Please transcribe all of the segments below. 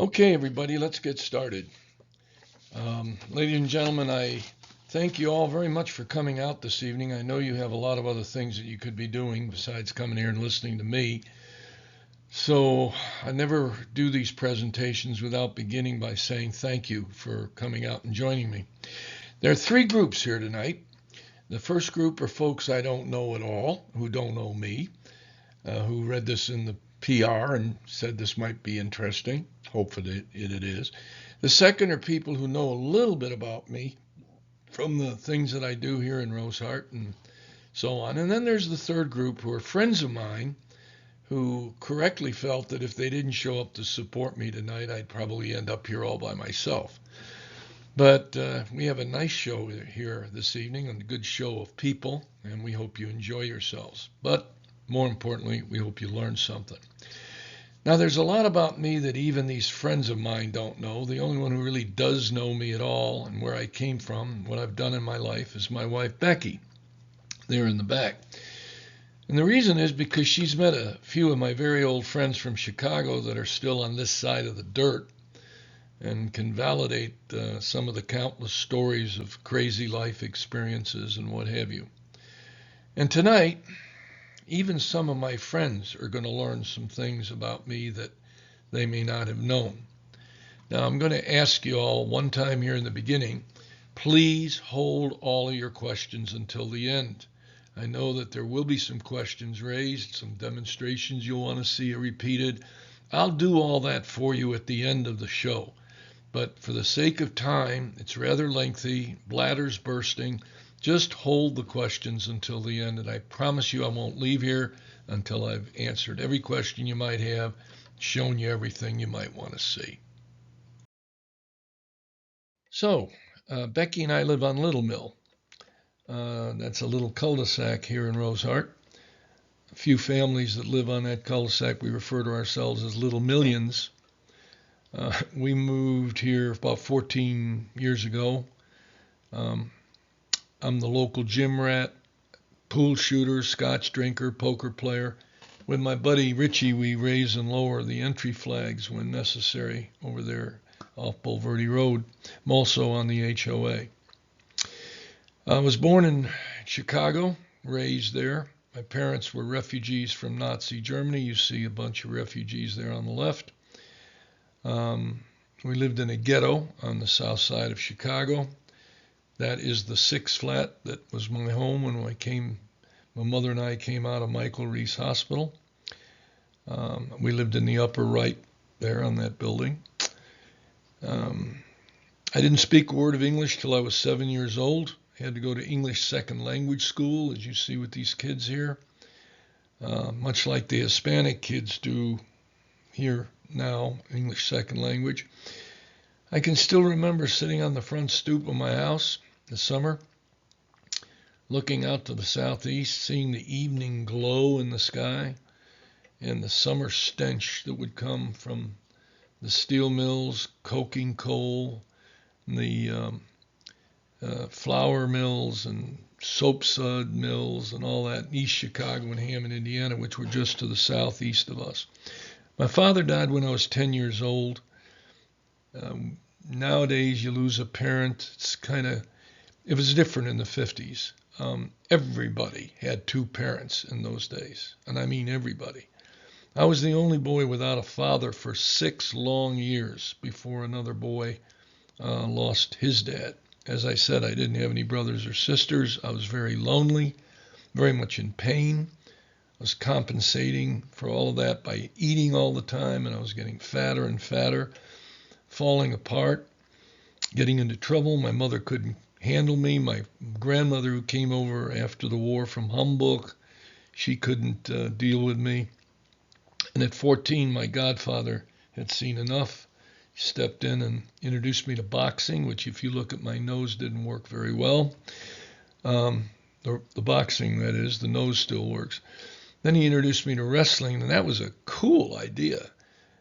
Okay, everybody, let's get started. Ladies and gentlemen, I thank you all very much for coming out this evening. I know you have a lot of other things that you could be doing besides coming here and listening to me. So I never do these presentations without beginning by saying thank you for coming out and joining me. There are three groups here tonight. The first group are folks I don't know at all, who don't know me, who read this in the PR and said this might be interesting. Hopefully it is. The second are people who know a little bit about me from the things that I do here in Rosehart and so on. And then there's the third group who are friends of mine who correctly felt that if they didn't show up to support me tonight, I'd probably end up here all by myself. But we have a nice show here this evening, and a good show of people, and we hope you enjoy yourselves. But more importantly, we hope you learn something. Now, there's a lot about me that even these friends of mine don't know. The only one who really does know me at all and where I came from, what I've done in my life, is my wife, Becky, there in the back. And the reason is because she's met a few of my very old friends from Chicago that are still on this side of the dirt and can validate some of the countless stories of crazy life experiences and what have you. And tonight, even some of my friends are going to learn some things about me that they may not have known. Now, I'm going to ask you all one time here in the beginning, please hold all of your questions until the end. I know that there will be some questions raised, some demonstrations you'll want to see repeated. I'll do all that for you at the end of the show. But for the sake of time, it's rather lengthy, bladder's bursting. Just hold the questions until the end, and I promise you I won't leave here until I've answered every question you might have, shown you everything you might want to see. So, Becky and I live on Little Mill. That's a little cul-de-sac here in Rosehart. A few families that live on that cul-de-sac, we refer to ourselves as Little Millions. We moved here about 14 years ago. I'm the local gym rat, pool shooter, scotch drinker, poker player. With my buddy Richie, we raise and lower the entry flags when necessary over there off Bulverde Road. I'm also on the HOA. I was born in Chicago, raised there. My parents were refugees from Nazi Germany. You see a bunch of refugees there on the left. We lived in a ghetto on the south side of Chicago. That is the six flat that was my home when my mother and I came out of Michael Reese Hospital. We lived in the upper right there on that building. I didn't speak a word of English till I was 7 years old. I had to go to English second language school, as you see with these kids here, much like the Hispanic kids do here now, English second language. I can still remember sitting on the front stoop of my house in the summer, looking out to the southeast, seeing the evening glow in the sky and the summer stench that would come from the steel mills, coking coal, the flour mills and soapsud mills and all that in East Chicago and Hammond, Indiana, which were just to the southeast of us. My father died when I was 10 years old. Nowadays, you lose a parent. It was different in the 50s. Everybody had two parents in those days, and I mean everybody. I was the only boy without a father for 6 long years before another boy lost his dad. As I said, I didn't have any brothers or sisters. I was very lonely, very much in pain. I was compensating for all of that by eating all the time, and I was getting fatter and fatter, falling apart, getting into trouble. My mother couldn't handle me. My grandmother, who came over after the war from Hamburg, she couldn't deal with me. And at 14, my godfather had seen enough. He stepped in and introduced me to boxing, which, if you look at my nose, didn't work very well. The boxing, that is, the nose still works. Then he introduced me to wrestling, and that was a cool idea,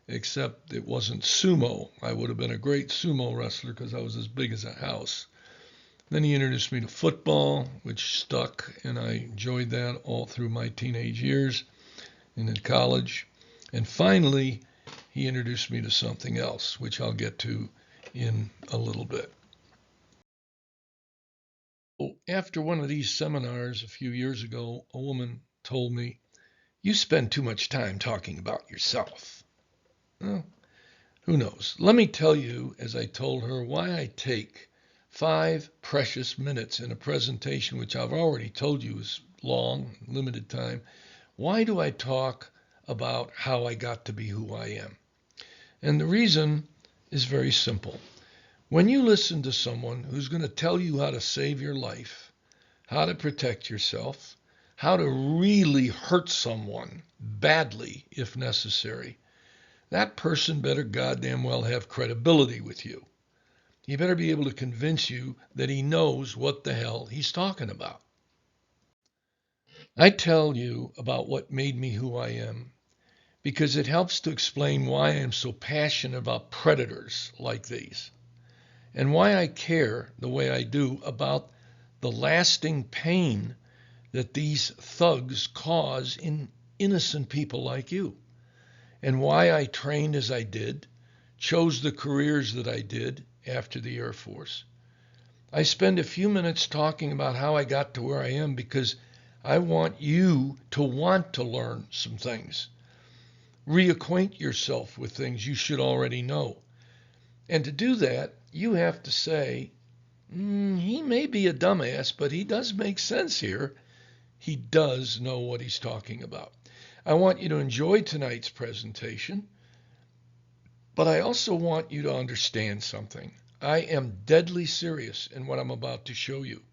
except it wasn't sumo. I would have been a great sumo wrestler because I was as big as a house. Then he introduced me to football, which stuck, and I enjoyed that all through my teenage years and in college. And finally, he introduced me to something else, which I'll get to in a little bit. After one of these seminars a few years ago, a woman told me, "You spend too much time talking about yourself." Well, who knows? Let me tell you, as I told her, why I take 5 precious minutes in a presentation which I've already told you is long, limited time. Why do I talk about how I got to be who I am? And the reason is very simple. When you listen to someone who's going to tell you how to save your life, how to protect yourself, how to really hurt someone badly if necessary, that person better goddamn well have credibility with you. He better be able to convince you that he knows what the hell he's talking about. I tell you about what made me who I am because it helps to explain why I am so passionate about predators like these, and why I care the way I do about the lasting pain that these thugs cause in innocent people like you, and why I trained as I did, chose the careers that I did after the Air Force. I spend a few minutes talking about how I got to where I am because I want you to want to learn some things, reacquaint yourself with things you should already know. And to do that, you have to say, he may be a dumbass, but he does make sense here. He does know what he's talking about. I want you to enjoy tonight's presentation, but I also want you to understand something. I am deadly serious in what I'm about to show you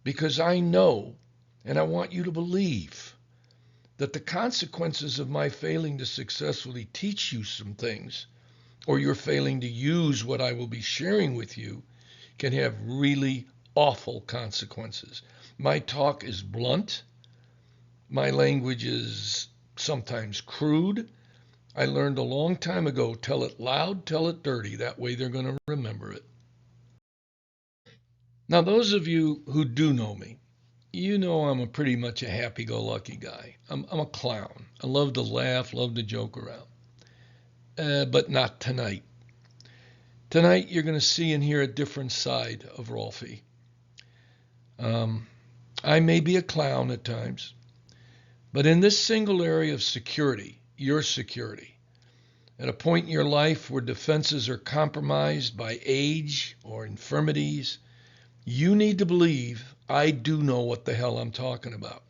because I know, and I want you to believe, that the consequences of my failing to successfully teach you some things, or you're failing to use what I will be sharing with you, can have really awful consequences. My talk is blunt. My language is sometimes crude. I learned a long time ago, tell it loud, tell it dirty. That way they're going to remember it. Now, those of you who do know me, you know I'm a pretty much a happy-go-lucky guy. I'm a clown. I love to laugh, love to joke around. But not tonight. Tonight, you're going to see and hear a different side of Rolfie. I may be a clown at times, but in this single area of security, your security, at a point in your life where defenses are compromised by age or infirmities, you need to believe I do know what the hell I'm talking about.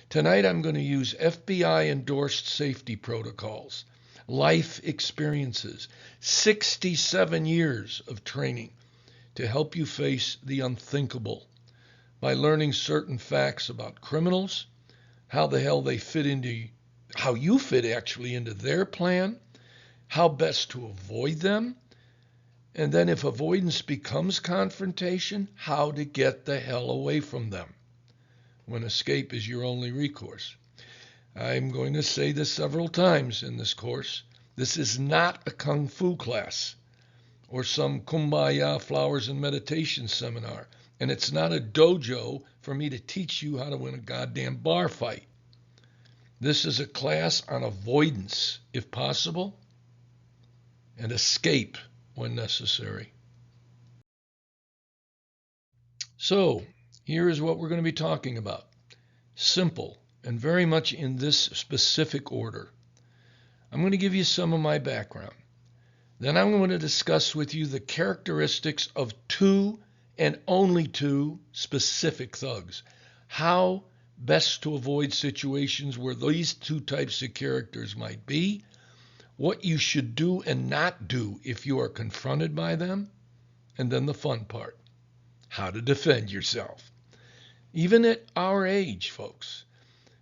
Tonight, I'm going to use FBI-endorsed safety protocols, life experiences, 67 years of training to help you face the unthinkable by learning certain facts about criminals, how the hell they fit into, how you fit actually into their plan, how best to avoid them, and then if avoidance becomes confrontation, how to get the hell away from them when escape is your only recourse. I'm going to say this several times in this course. This is not a kung fu class or some kumbaya flowers and meditation seminar. And it's not a dojo for me to teach you how to win a goddamn bar fight. This is a class on avoidance, if possible, and escape when necessary. So, here is what we're going to be talking about. Simple, and very much in this specific order. I'm going to give you some of my background. Then I'm going to discuss with you the characteristics of 2 and only 2 specific thugs. How best to avoid situations where these 2 types of characters might be, what you should do and not do if you are confronted by them, and then the fun part, how to defend yourself. Even at our age, folks.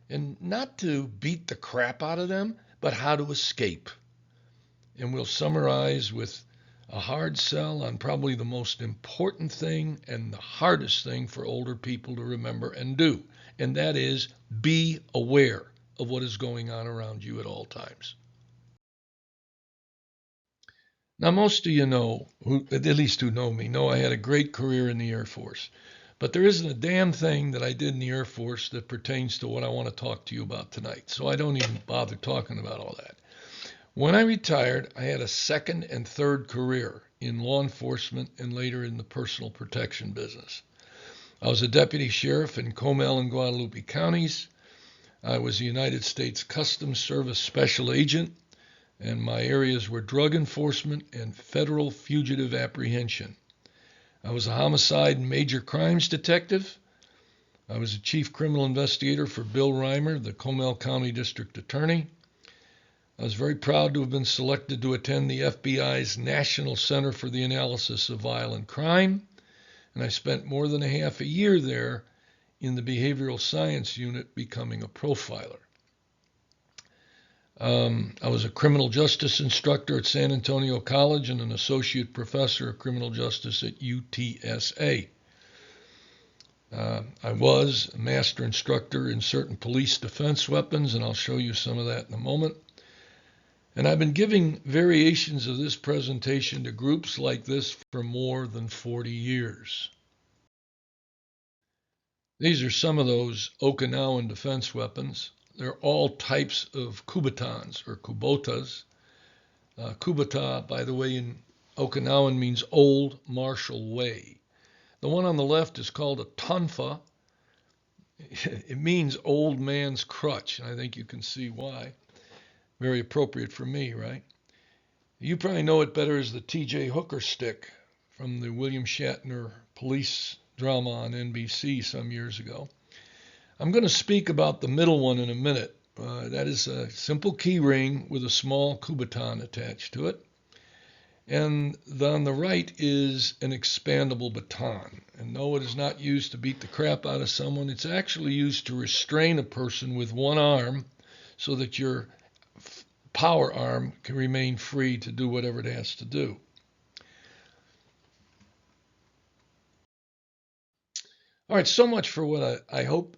And not to beat the crap out of them, but how to escape. And we'll summarize with a hard sell on probably the most important thing and the hardest thing for older people to remember and do. And that is be aware of what is going on around you at all times. Now, most of you know, at least who know me, know I had a great career in the Air Force. But there isn't a damn thing that I did in the Air Force that pertains to what I want to talk to you about tonight. So I don't even bother talking about all that. When I retired, I had a second and third career in law enforcement and later in the personal protection business. I was a deputy sheriff in Comal and Guadalupe counties. I was a United States Customs Service special agent, and my areas were drug enforcement and federal fugitive apprehension. I was a homicide and major crimes detective. I was a chief criminal investigator for Bill Reimer, the Comal County District Attorney. I was very proud to have been selected to attend the FBI's National Center for the Analysis of Violent Crime, and I spent more than a half a year there in the behavioral science unit becoming a profiler. I was a criminal justice instructor at San Antonio College and an associate professor of criminal justice at UTSA. I was a master instructor in certain police defense weapons, and I'll show you some of that in a moment. And I've been giving variations of this presentation to groups like this for more than 40 years. These are some of those Okinawan defense weapons. They're all types of kubatans or kubotas. Kubata, by the way, in Okinawan means old martial way. The one on the left is called a tonfa. It means old man's crutch, and I think you can see why. Very appropriate for me, right? You probably know it better as the T.J. Hooker stick from the William Shatner police drama on NBC some years ago. I'm going to speak about the middle one in a minute. That is a simple key ring with a small kubatan attached to it. And on the right is an expandable baton. And no, it is not used to beat the crap out of someone. It's actually used to restrain a person with one arm so that your power arm can remain free to do whatever it has to do. All right, so much for what I hope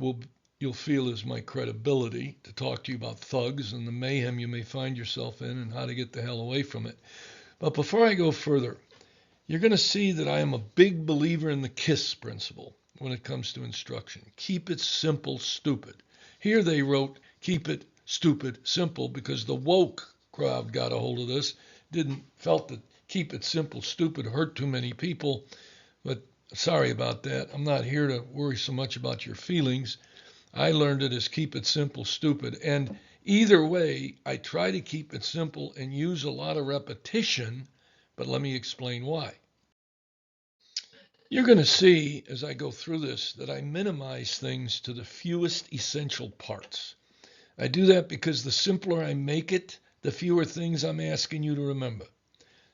you'll feel is my credibility to talk to you about thugs and the mayhem you may find yourself in and how to get the hell away from it. But before I go further, you're going to see that I am a big believer in the KISS principle when it comes to instruction. Keep it simple, stupid. Here they wrote, keep it stupid, simple, because the woke crowd got a hold of this, felt that keep it simple, stupid hurt too many people, but sorry about that. I'm not here to worry so much about your feelings. I learned it as keep it simple, stupid, and either way, I try to keep it simple and use a lot of repetition, but let me explain why. You're going to see as I go through this that I minimize things to the fewest essential parts. I do that because the simpler I make it, the fewer things I'm asking you to remember.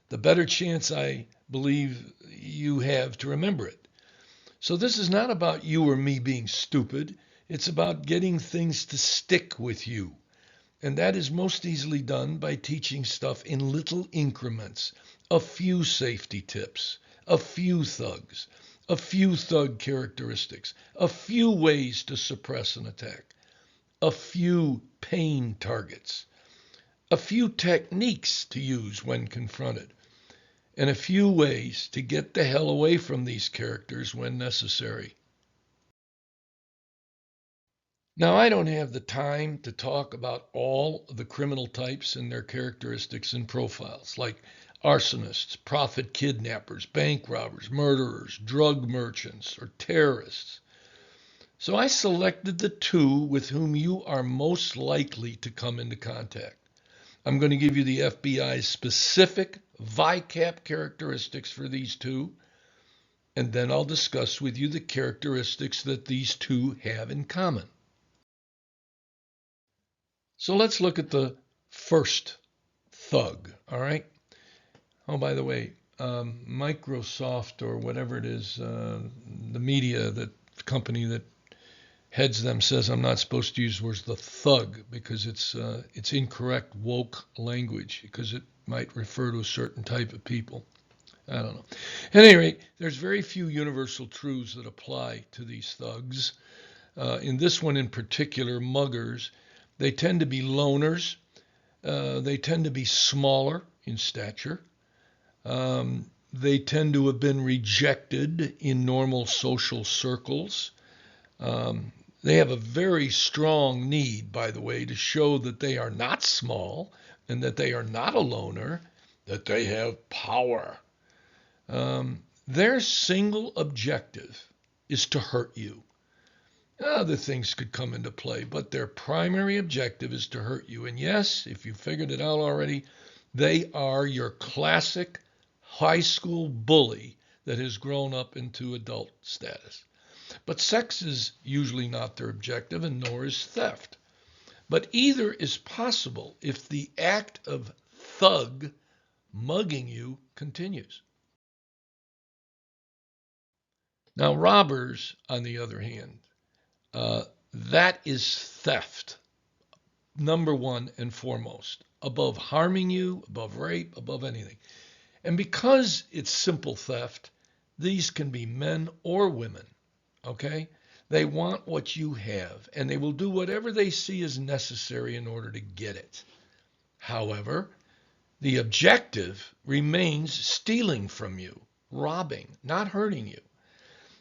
The better chance I believe you have to remember it. So this is not about you or me being stupid. It's about getting things to stick with you. And that is most easily done by teaching stuff in little increments, a few safety tips, a few thugs, a few thug characteristics, a few ways to suppress an attack, a few pain targets, a few techniques to use when confronted, and a few ways to get the hell away from these characters when necessary. Now, I don't have the time to talk about all the criminal types and their characteristics and profiles, like arsonists, profit kidnappers, bank robbers, murderers, drug merchants, or terrorists. So I selected the two with whom you are most likely to come into contact. I'm going to give you the FBI's specific VICAP characteristics for these two, and then I'll discuss with you the characteristics that these two have in common. So let's look at the first thug, all right? Oh, by the way, Microsoft or whatever it is, the media, that company that heads them says I'm not supposed to use the words the thug because it's incorrect woke language because it might refer to a certain type of people. I don't know. At any rate, there's very few universal truths that apply to these thugs. In this one in particular, muggers, they tend to be loners. They tend to be smaller in stature. They tend to have been rejected in normal social circles. They have a very strong need, by the way, to show that they are not small, and that they are not a loner, that they have power. Their single objective is to hurt you. Other things could come into play, but their primary objective is to hurt you. And yes, if you figured it out already, they are your classic high school bully that has grown up into adult status. But sex is usually not their objective, and nor is theft. But either is possible if the act of thug mugging you continues. Now, robbers, on the other hand, that is theft, number one and foremost, above harming you, above rape, above anything. And because it's simple theft, these can be men or women, okay? They want what you have, and they will do whatever they see as necessary in order to get it. However, the objective remains stealing from you, robbing, not hurting you.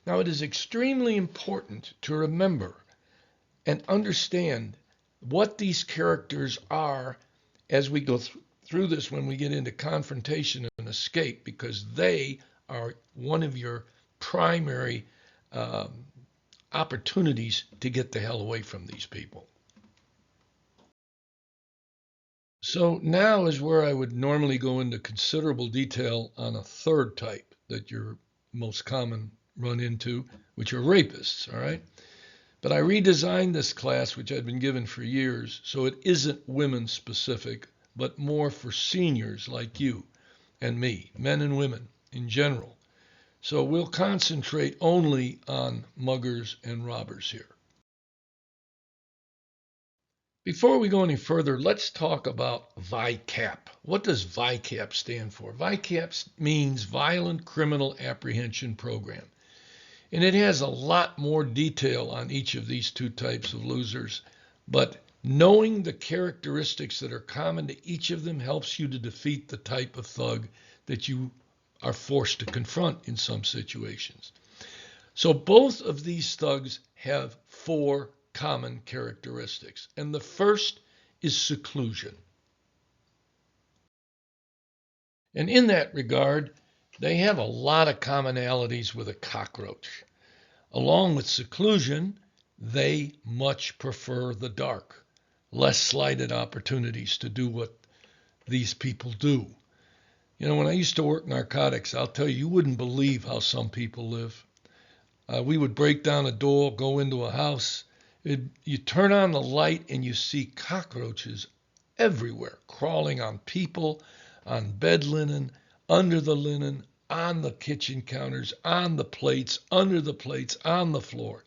Now, it is extremely important to remember and understand what these characters are as we go through this when we get into confrontation and escape, because they are one of your primary opportunities to get the hell away from these people. So now is where I would normally go into considerable detail on a third type that you're most common run into, which are rapists, all right? But I redesigned this class, which I'd been given for years, so it isn't women specific, but more for seniors like you and me, men and women in general. So we'll concentrate only on muggers and robbers here. Before we go any further, let's talk about VICAP. What does VICAP stand for? VICAP means Violent Criminal Apprehension Program. And it has a lot more detail on each of these two types of losers, but knowing the characteristics that are common to each of them helps you to defeat the type of thug that you are forced to confront in some situations. So both of these thugs have 4 common characteristics, and the first is seclusion. And in that regard, they have a lot of commonalities with a cockroach. Along with seclusion, they much prefer the dark, less slighted opportunities to do what these people do. You know, when I used to work narcotics, I'll tell you, you wouldn't believe how some people live. We would break down a door, go into a house. You turn on the light and you see cockroaches everywhere, crawling on people, on bed linen, under the linen, on the kitchen counters, on the plates, under the plates, on the floor.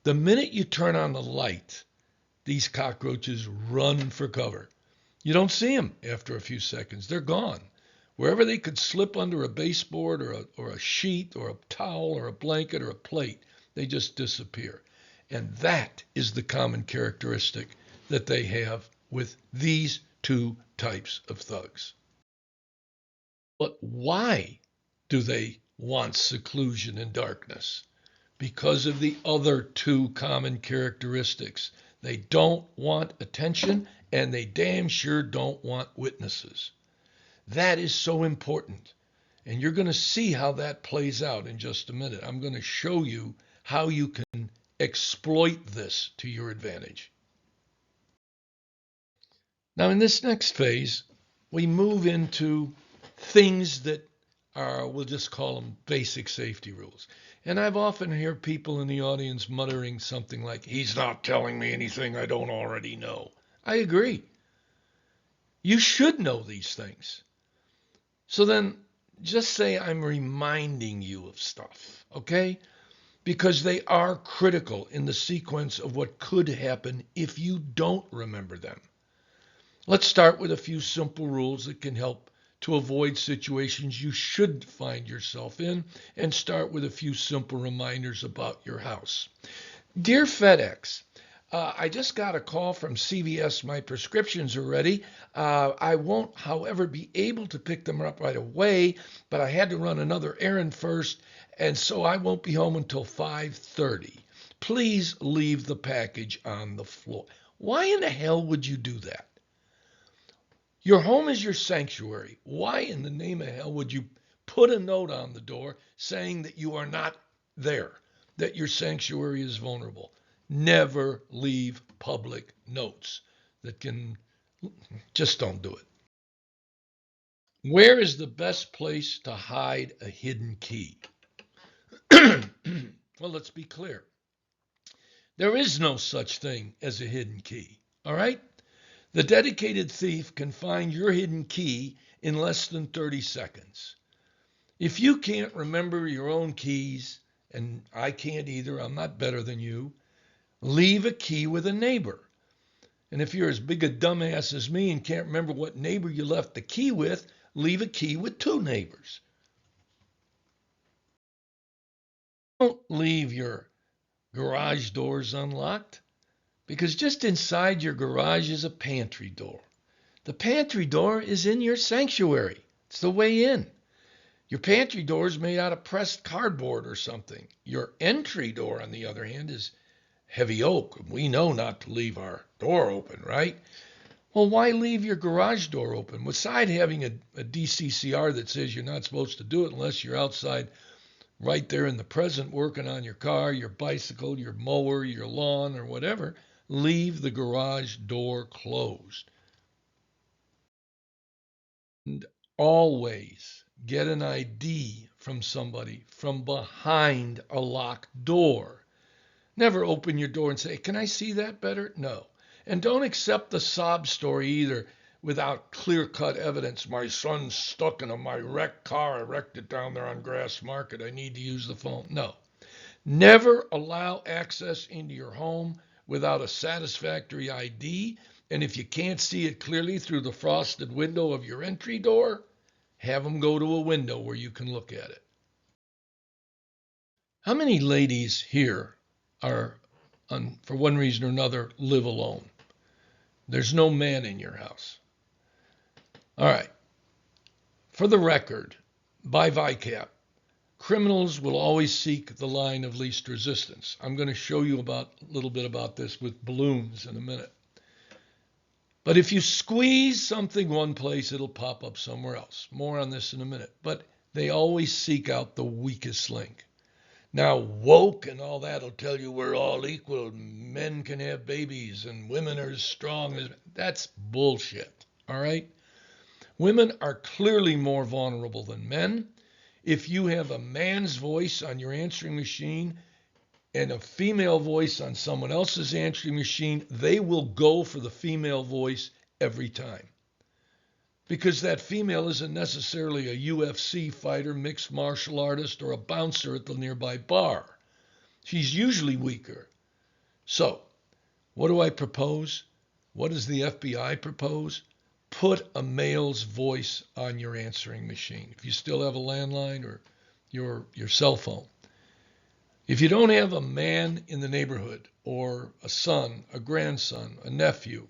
The minute you turn on the light, these cockroaches run for cover. You don't see them after a few seconds. They're gone. Wherever they could slip under a baseboard or a sheet or a towel or a blanket or a plate, they just disappear. And that is the common characteristic that they have with these 2 types of thugs. But why do they want seclusion and darkness? Because of the other 2 common characteristics. They don't want attention, and they damn sure don't want witnesses. That is so important. And you're going to see how that plays out in just a minute. I'm going to show you how you can exploit this to your advantage. Now, in this next phase, we move into things that are, we'll just call them basic safety rules. And I've often heard people in the audience muttering something like, "He's not telling me anything I don't already know." I agree. You should know these things. So then just say I'm reminding you of stuff, okay? Because they are critical in the sequence of what could happen if you don't remember them. Let's start with a few simple rules that can help to avoid situations you should find yourself in, and start with a few simple reminders about your house. Dear FedEx, I just got a call from CVS. My prescriptions are ready. I won't, however, be able to pick them up right away, but I had to run another errand first, and so I won't be home until 5:30. Please leave the package on the floor. Why in the hell would you do that? Your home is your sanctuary. Why in the name of hell would you put a note on the door saying that you are not there, that your sanctuary is vulnerable? Never leave public notes that can, just don't do it. Where is the best place to hide a hidden key? Well, let's be clear. There is no such thing as a hidden key, all right? The dedicated thief can find your hidden key in less than 30 seconds. If you can't remember your own keys, and I can't either, I'm not better than you, leave a key with a neighbor. And if you're as big a dumbass as me and can't remember what neighbor you left the key with, leave a key with two neighbors. Don't leave your garage doors unlocked, because just inside your garage is a pantry door. The pantry door is in your sanctuary. It's the way in. Your pantry door is made out of pressed cardboard or something. Your entry door, on the other hand, is heavy oak. We know not to leave our door open, right? Well, why leave your garage door open? Besides having a DCCR that says you're not supposed to do it unless you're outside right there in the present working on your car, your bicycle, your mower, your lawn, or whatever, leave the garage door closed. And always get an ID from somebody from behind a locked door. Never open your door and say, "Can I see that better?" No. And don't accept the sob story either without clear-cut evidence. My son's stuck in my wrecked car. I wrecked it down there on Grass Market. I need to use the phone. No. Never allow access into your home without a satisfactory ID. And if you can't see it clearly through the frosted window of your entry door, have them go to a window where you can look at it. How many ladies here are, for one reason or another, live alone? There's no man in your house. All right. For the record, by VICAP, criminals will always seek the line of least resistance. I'm going to show you a little bit about this with balloons in a minute. But if you squeeze something one place, it'll pop up somewhere else. More on this in a minute. But they always seek out the weakest link. Now, woke and all that will tell you we're all equal. Men can have babies and women are as strong as... That's bullshit, all right? Women are clearly more vulnerable than men. If you have a man's voice on your answering machine and a female voice on someone else's answering machine, they will go for the female voice every time. Because that female isn't necessarily a UFC fighter, mixed martial artist, or a bouncer at the nearby bar. She's usually weaker. So, what do I propose? What does the FBI propose? Put a male's voice on your answering machine. If you still have a landline or your cell phone. If you don't have a man in the neighborhood, or a son, a grandson, a nephew,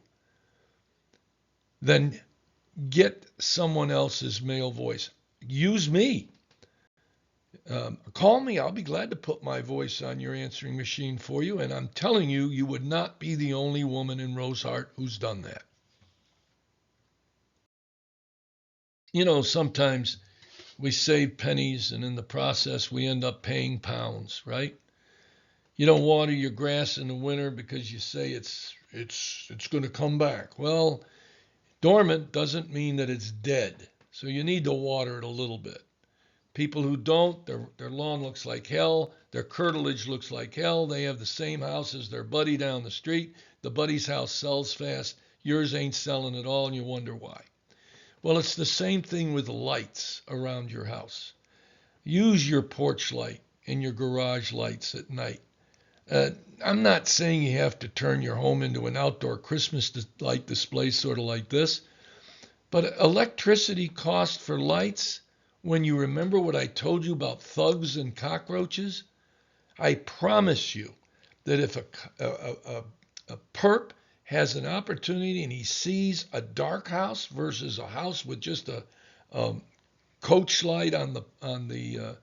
then get someone else's male voice. Use me. Call me. I'll be glad to put my voice on your answering machine for you. And I'm telling you, you would not be the only woman in Rosehart who's done that. You know, sometimes we save pennies and in the process we end up paying pounds, right? You don't water your grass in the winter because you say it's going to come back. Well, dormant doesn't mean that it's dead. So you need to water it a little bit. People who don't, their lawn looks like hell. Their curtilage looks like hell. They have the same house as their buddy down the street. The buddy's house sells fast. Yours ain't selling at all, and you wonder why. Well, it's the same thing with lights around your house. Use your porch light and your garage lights at night. I'm not saying you have to turn your home into an outdoor Christmas light display sort of like this, but electricity cost for lights, when you remember what I told you about thugs and cockroaches, I promise you that if a perp has an opportunity and he sees a dark house versus a house with just a coach light on the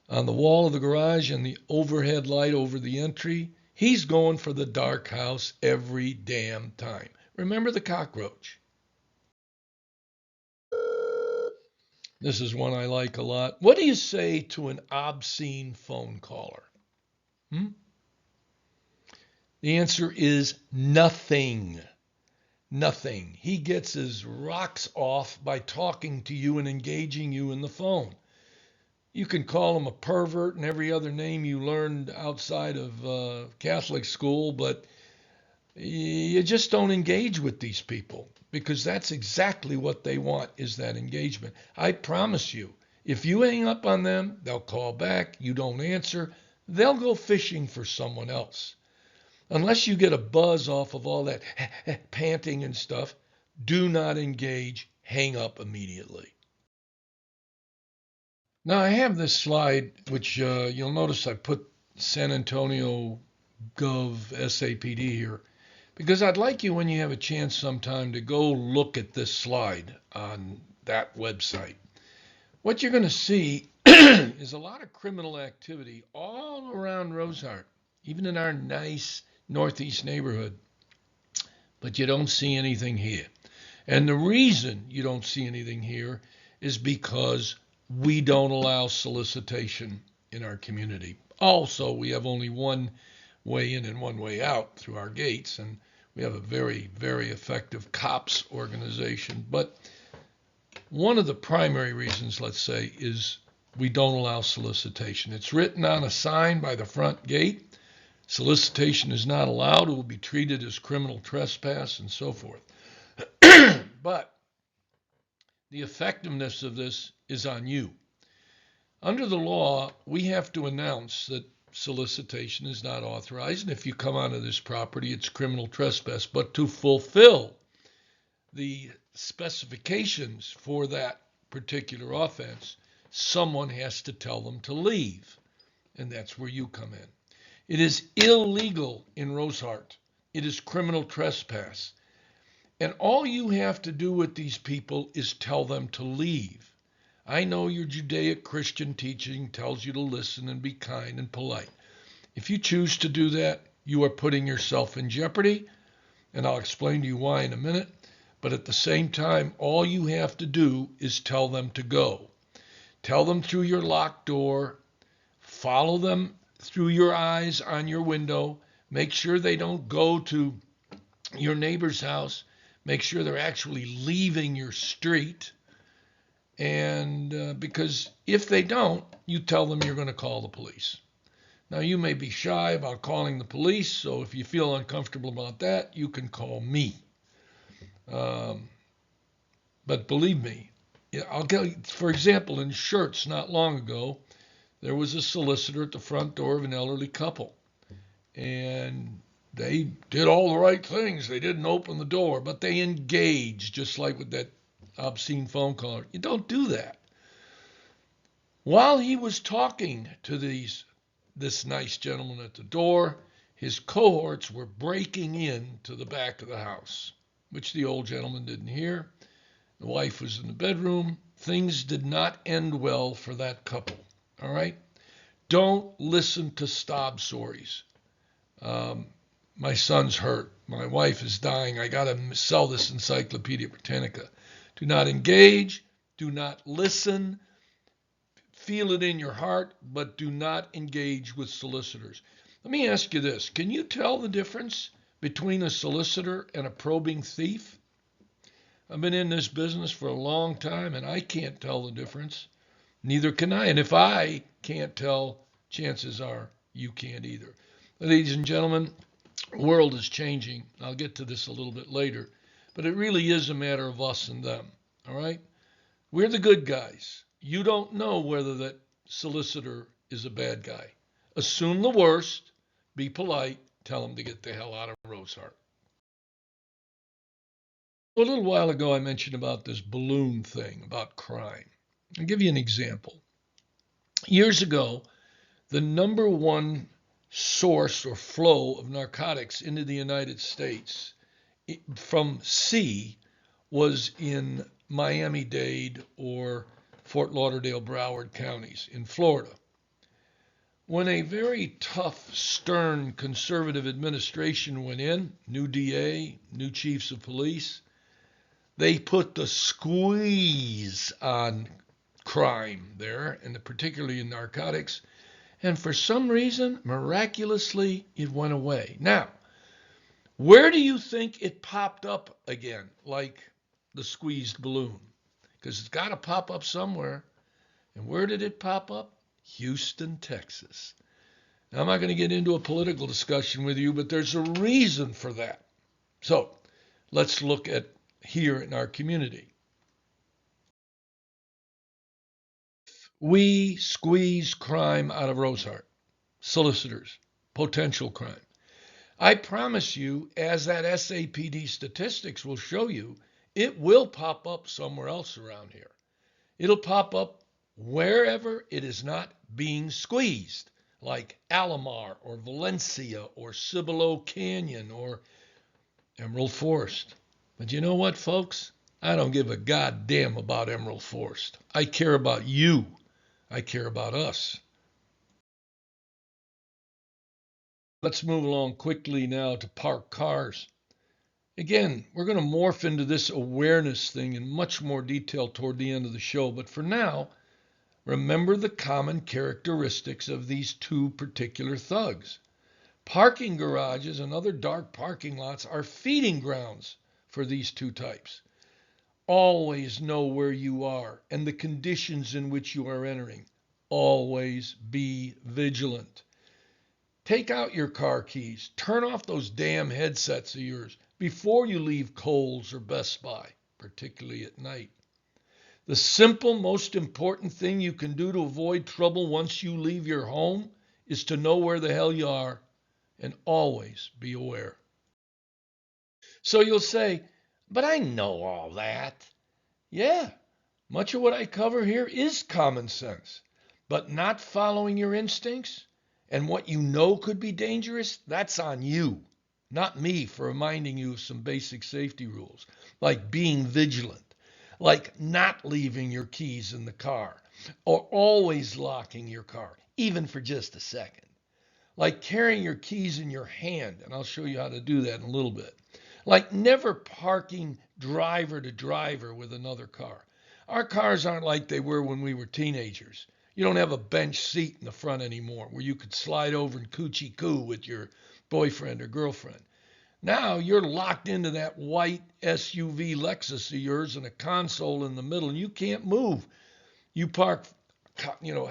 wall of the garage and the overhead light over the entry, he's going for the dark house every damn time. Remember the cockroach. This is one I like a lot. What do you say to an obscene phone caller? Hmm? The answer is nothing. Nothing. He gets his rocks off by talking to you and engaging you in the phone. You can call him a pervert and every other name you learned outside of Catholic school, but you just don't engage with these people because that's exactly what they want is that engagement. I promise you, if you hang up on them, they'll call back. You don't answer, they'll go fishing for someone else. Unless you get a buzz off of all that panting and stuff, do not engage. Hang up immediately. Now, I have this slide, which you'll notice I put San Antonio Gov SAPD here, because I'd like you, when you have a chance sometime, to go look at this slide on that website. What you're going to see is a lot of criminal activity all around Rosehart, even in our nice Northeast neighborhood, but you don't see anything here. And the reason you don't see anything here is because we don't allow solicitation in our community. Also, we have only one way in and one way out through our gates, and we have a very, very effective cops organization. But one of the primary reasons, let's say, is we don't allow solicitation. It's written on a sign by the front gate. Solicitation is not allowed. It will be treated as criminal trespass and so forth. But the effectiveness of this is on you. Under the law, we have to announce that solicitation is not authorized, and if you come onto this property, it's criminal trespass. But to fulfill the specifications for that particular offense, someone has to tell them to leave, and that's where you come in. It is illegal in Rosehart. It is criminal trespass. And all you have to do with these people is tell them to leave. I know your Judaic Christian teaching tells you to listen and be kind and polite. If you choose to do that, you are putting yourself in jeopardy, and I'll explain to you why in a minute. But at the same time, all you have to do is tell them to go. Tell them through your locked door. Follow them through your eyes on your window. Make sure they don't go to your neighbor's house. Make sure they're actually leaving your street. And because if they don't, you tell them you're going to call the police. Now, you may be shy about calling the police, so if you feel uncomfortable about that, you can call me. But believe me, I'll tell you, for example, in Schertz not long ago, there was a solicitor at the front door of an elderly couple. And they did all the right things. They didn't open the door, but they engaged, just like with that obscene phone caller. You don't do that. While he was talking to this nice gentleman at the door, his cohorts were breaking in to the back of the house, which the old gentleman didn't hear. The wife was in the bedroom. Things did not end well for that couple. All right? Don't listen to sob stories. My son's hurt. My wife is dying. I got to sell this Encyclopedia Britannica. Do not engage. Do not listen. Feel it in your heart, but do not engage with solicitors. Let me ask you this. Can you tell the difference between a solicitor and a probing thief? I've been in this business for a long time, and I can't tell the difference. Neither can I. And if I can't tell, chances are you can't either. Ladies and gentlemen, the world is changing. I'll get to this a little bit later. But it really is a matter of us and them. All right? We're the good guys. You don't know whether that solicitor is a bad guy. Assume the worst. Be polite. Tell him to get the hell out of Rosehart. A little while ago, I mentioned about this balloon thing, about crime. I'll give you an example. Years ago, the number one source or flow of narcotics into the United States from sea was in Miami-Dade or Fort Lauderdale, Broward counties in Florida. When a very tough, stern, conservative administration went in, new DA, new chiefs of police, they put the squeeze on crime there, and particularly in narcotics. And for some reason, miraculously, it went away. Now, where do you think it popped up again, like the squeezed balloon? Because it's got to pop up somewhere. And where did it pop up? Houston, Texas. Now, I'm not going to get into a political discussion with you, but there's a reason for that. So let's look at here in our community. We squeeze crime out of Rosehart, solicitors, potential crime. I promise you, as that SAPD statistics will show you, it will pop up somewhere else around here. It'll pop up wherever it is not being squeezed, like Alomar or Valencia or Cibolo Canyon or Emerald Forest. But you know what, folks? I don't give a goddamn about Emerald Forest. I care about you. I care about us. Let's move along quickly now to parked cars. Again, we're going to morph into this awareness thing in much more detail toward the end of the show. But for now, remember the common characteristics of these two particular thugs. Parking garages and other dark parking lots are feeding grounds for these two types. Always know where you are and the conditions in which you are entering. Always be vigilant. Take out your car keys. Turn off those damn headsets of yours before you leave Kohl's or Best Buy, particularly at night. The simple, most important thing you can do to avoid trouble once you leave your home is to know where the hell you are and always be aware. So you'll say, but I know all that. Yeah, much of what I cover here is common sense, but not following your instincts and what you know could be dangerous, that's on you, not me for reminding you of some basic safety rules, like being vigilant, like not leaving your keys in the car, or always locking your car, even for just a second, like carrying your keys in your hand, and I'll show you how to do that in a little bit. Like never parking driver to driver with another car. Our cars aren't like they were when we were teenagers. You don't have a bench seat in the front anymore where you could slide over and coochie coo with your boyfriend or girlfriend. Now you're locked into that white SUV Lexus of yours and a console in the middle, and you can't move. You park,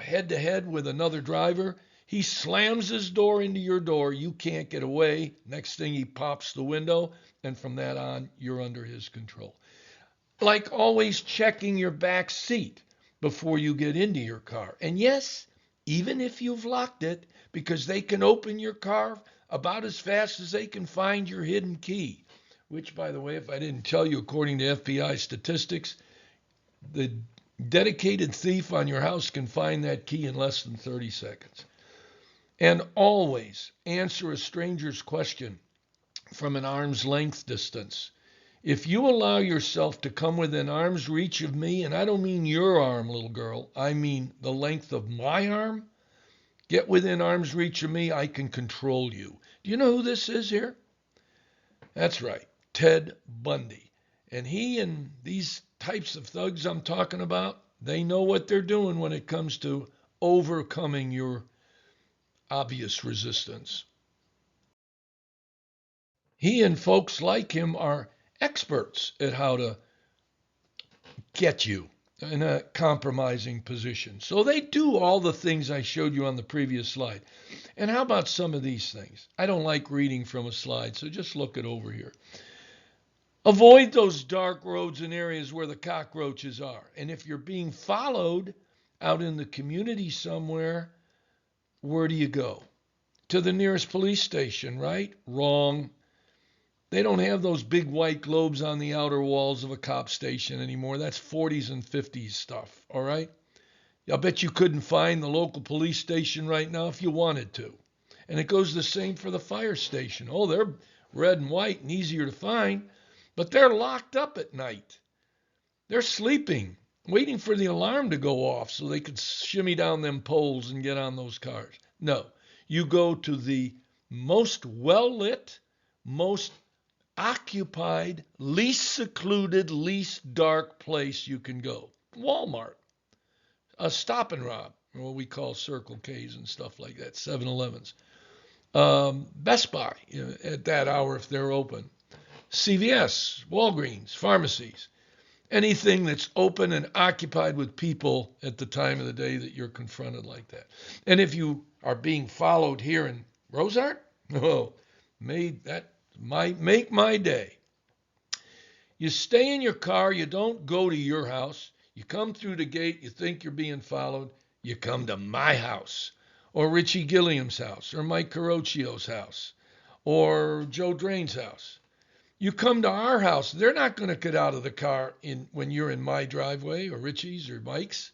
head to head with another driver. He slams his door into your door. You can't get away. Next thing, he pops the window, and from that on, you're under his control. Like always checking your back seat before you get into your car. And yes, even if you've locked it, because they can open your car about as fast as they can find your hidden key, which, by the way, if I didn't tell you, according to FBI statistics, the dedicated thief on your house can find that key in less than 30 seconds. And always answer a stranger's question from an arm's length distance. If you allow yourself to come within arm's reach of me, and I don't mean your arm, little girl, I mean the length of my arm, get within arm's reach of me, I can control you. Do you know who this is here? That's right, Ted Bundy. And he and these types of thugs I'm talking about, they know what they're doing when it comes to overcoming your obvious resistance. He and folks like him are experts at how to get you in a compromising position. So they do all the things I showed you on the previous slide. And how about some of these things? I don't like reading from a slide, so just look it over here. Avoid those dark roads and areas where the cockroaches are. And if you're being followed out in the community somewhere, where do you go? To the nearest police station, right? Wrong. They don't have those big white globes on the outer walls of a cop station anymore. That's 40s and 50s stuff, all right? I bet you couldn't find the local police station right now if you wanted to. And it goes the same for the fire station. Oh, they're red and white and easier to find, but they're locked up at night. They're sleeping, waiting for the alarm to go off so they could shimmy down them poles and get on those cars. No, you go to the most well-lit, most occupied, least secluded, least dark place you can go. Walmart. a Stop and Rob, or what we call Circle K's and stuff like that, 7-Elevens. Best Buy, at that hour if they're open. CVS, Walgreens, pharmacies, anything that's open and occupied with people at the time of the day that you're confronted like that. And if you are being followed here in Rosart, oh, make my day. You stay in your car, you don't go to your house. You come through the gate, you think you're being followed, you come to my house, or Richie Gilliam's house, or Mike Carocchio's house, or Joe Drain's house. You come to our house, they're not going to get out of the car when you're in my driveway or Richie's or Mike's.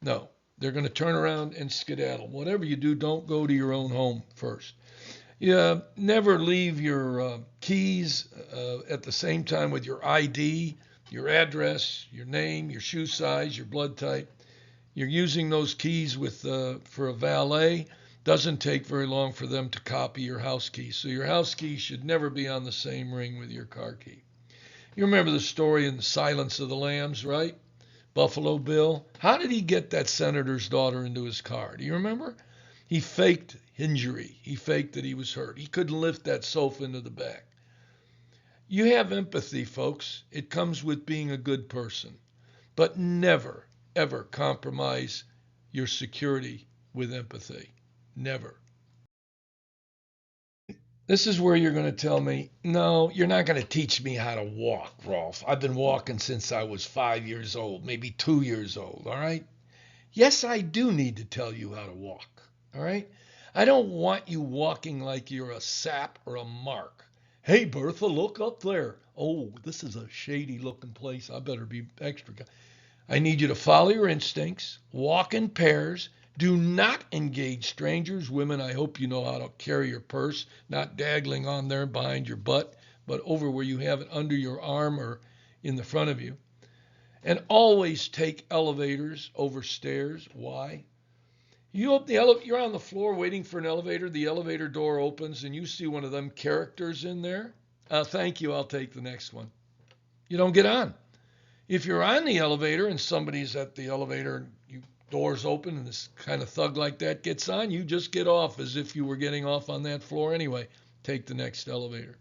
No, they're going to turn around and skedaddle. Whatever you do, don't go to your own home first. You never leave your keys at the same time with your ID, your address, your name, your shoe size, your blood type. You're using those keys for a valet. Doesn't take very long for them to copy your house key. So your house key should never be on the same ring with your car key. You remember the story in Silence of the Lambs, right? Buffalo Bill. How did he get that senator's daughter into his car? Do you remember? He faked injury. He faked that he was hurt. He couldn't lift that sofa into the back. You have empathy, folks. It comes with being a good person. But never, ever compromise your security with empathy. Never. This is where you're going to tell me, no, you're not going to teach me how to walk, Rolf. I've been walking since I was 5 years old, maybe 2 years old, all right? Yes, I do need to tell you how to walk, all right? I don't want you walking like you're a sap or a mark. Hey, Bertha, look up there. Oh, this is a shady looking place. I better be extra. I need you to follow your instincts, walk in pairs. Do not engage strangers. Women, I hope you know how to carry your purse, not dangling on there behind your butt, but over where you have it under your arm or in the front of you. And always take elevators over stairs. Why? You're on the floor waiting for an elevator. The elevator door opens and you see one of them characters in there. Thank you. I'll take the next one. You don't get on. If you're on the elevator and somebody's at the elevator, doors open and this kind of thug like that gets on, you just get off as if you were getting off on that floor anyway. Take the next elevator.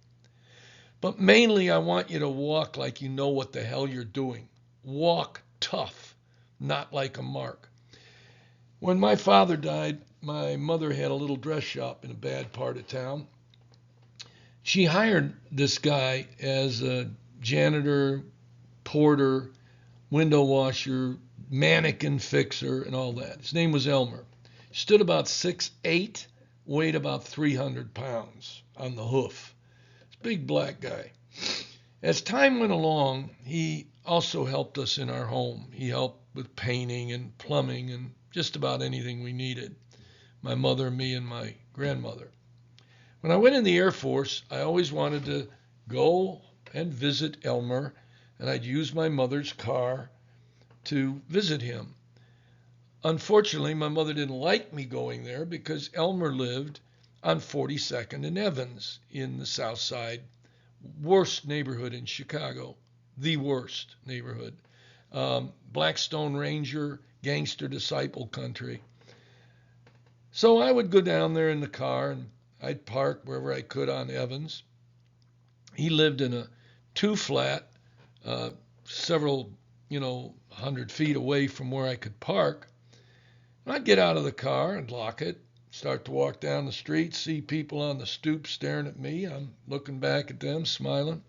But mainly I want you to walk like you know what the hell you're doing. Walk tough, not like a mark. When my father died, my mother had a little dress shop in a bad part of town. She hired this guy as a janitor, porter, window washer, mannequin fixer, and all that. His name was Elmer. Stood about 6'8", weighed about 300 pounds on the hoof. He's a big black guy. As time went along, he also helped us in our home. He helped with painting and plumbing and just about anything we needed. My mother, me, and my grandmother. When I went in the Air Force, I always wanted to go and visit Elmer, and I'd use my mother's car to visit him. Unfortunately, my mother didn't like me going there because Elmer lived on 42nd and Evans in the South Side, worst neighborhood in Chicago, the worst neighborhood. Blackstone Ranger, gangster disciple country. So I would go down there in the car and I'd park wherever I could on Evans. He lived in a 2-flat, several 100 feet away from where I could park. And I'd get out of the car and lock it, start to walk down the street, see people on the stoop staring at me. I'm looking back at them, smiling.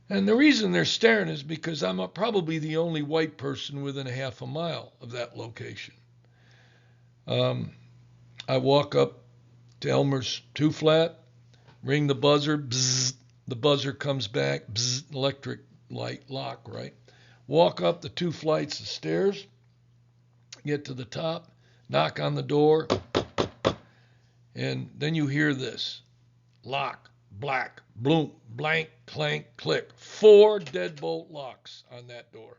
And the reason they're staring is because I'm probably the only white person within a half a mile of that location. I walk up to Elmer's 2-flat, ring the buzzer, bzzz, the buzzer comes back, bzzz, electric light lock, right? Walk up the 2 flights of stairs, get to the top, knock on the door, and then you hear this. Lock, black, bloom, blank, clank, click. 4 deadbolt locks on that door.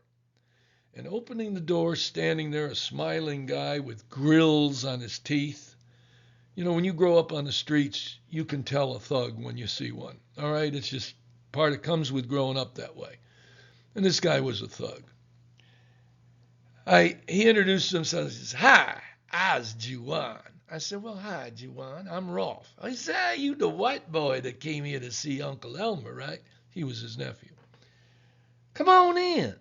And opening the door, standing there, a smiling guy with grills on his teeth. When you grow up on the streets, you can tell a thug when you see one. All right? It's just it comes with growing up that way. And this guy was a thug. He introduced himself. He says, "Hi, I's Juwan." I said, "Well, hi, Juwan. I'm Rolf." He said, "You the white boy that came here to see Uncle Elmer, right?" He was his nephew. "Come on in."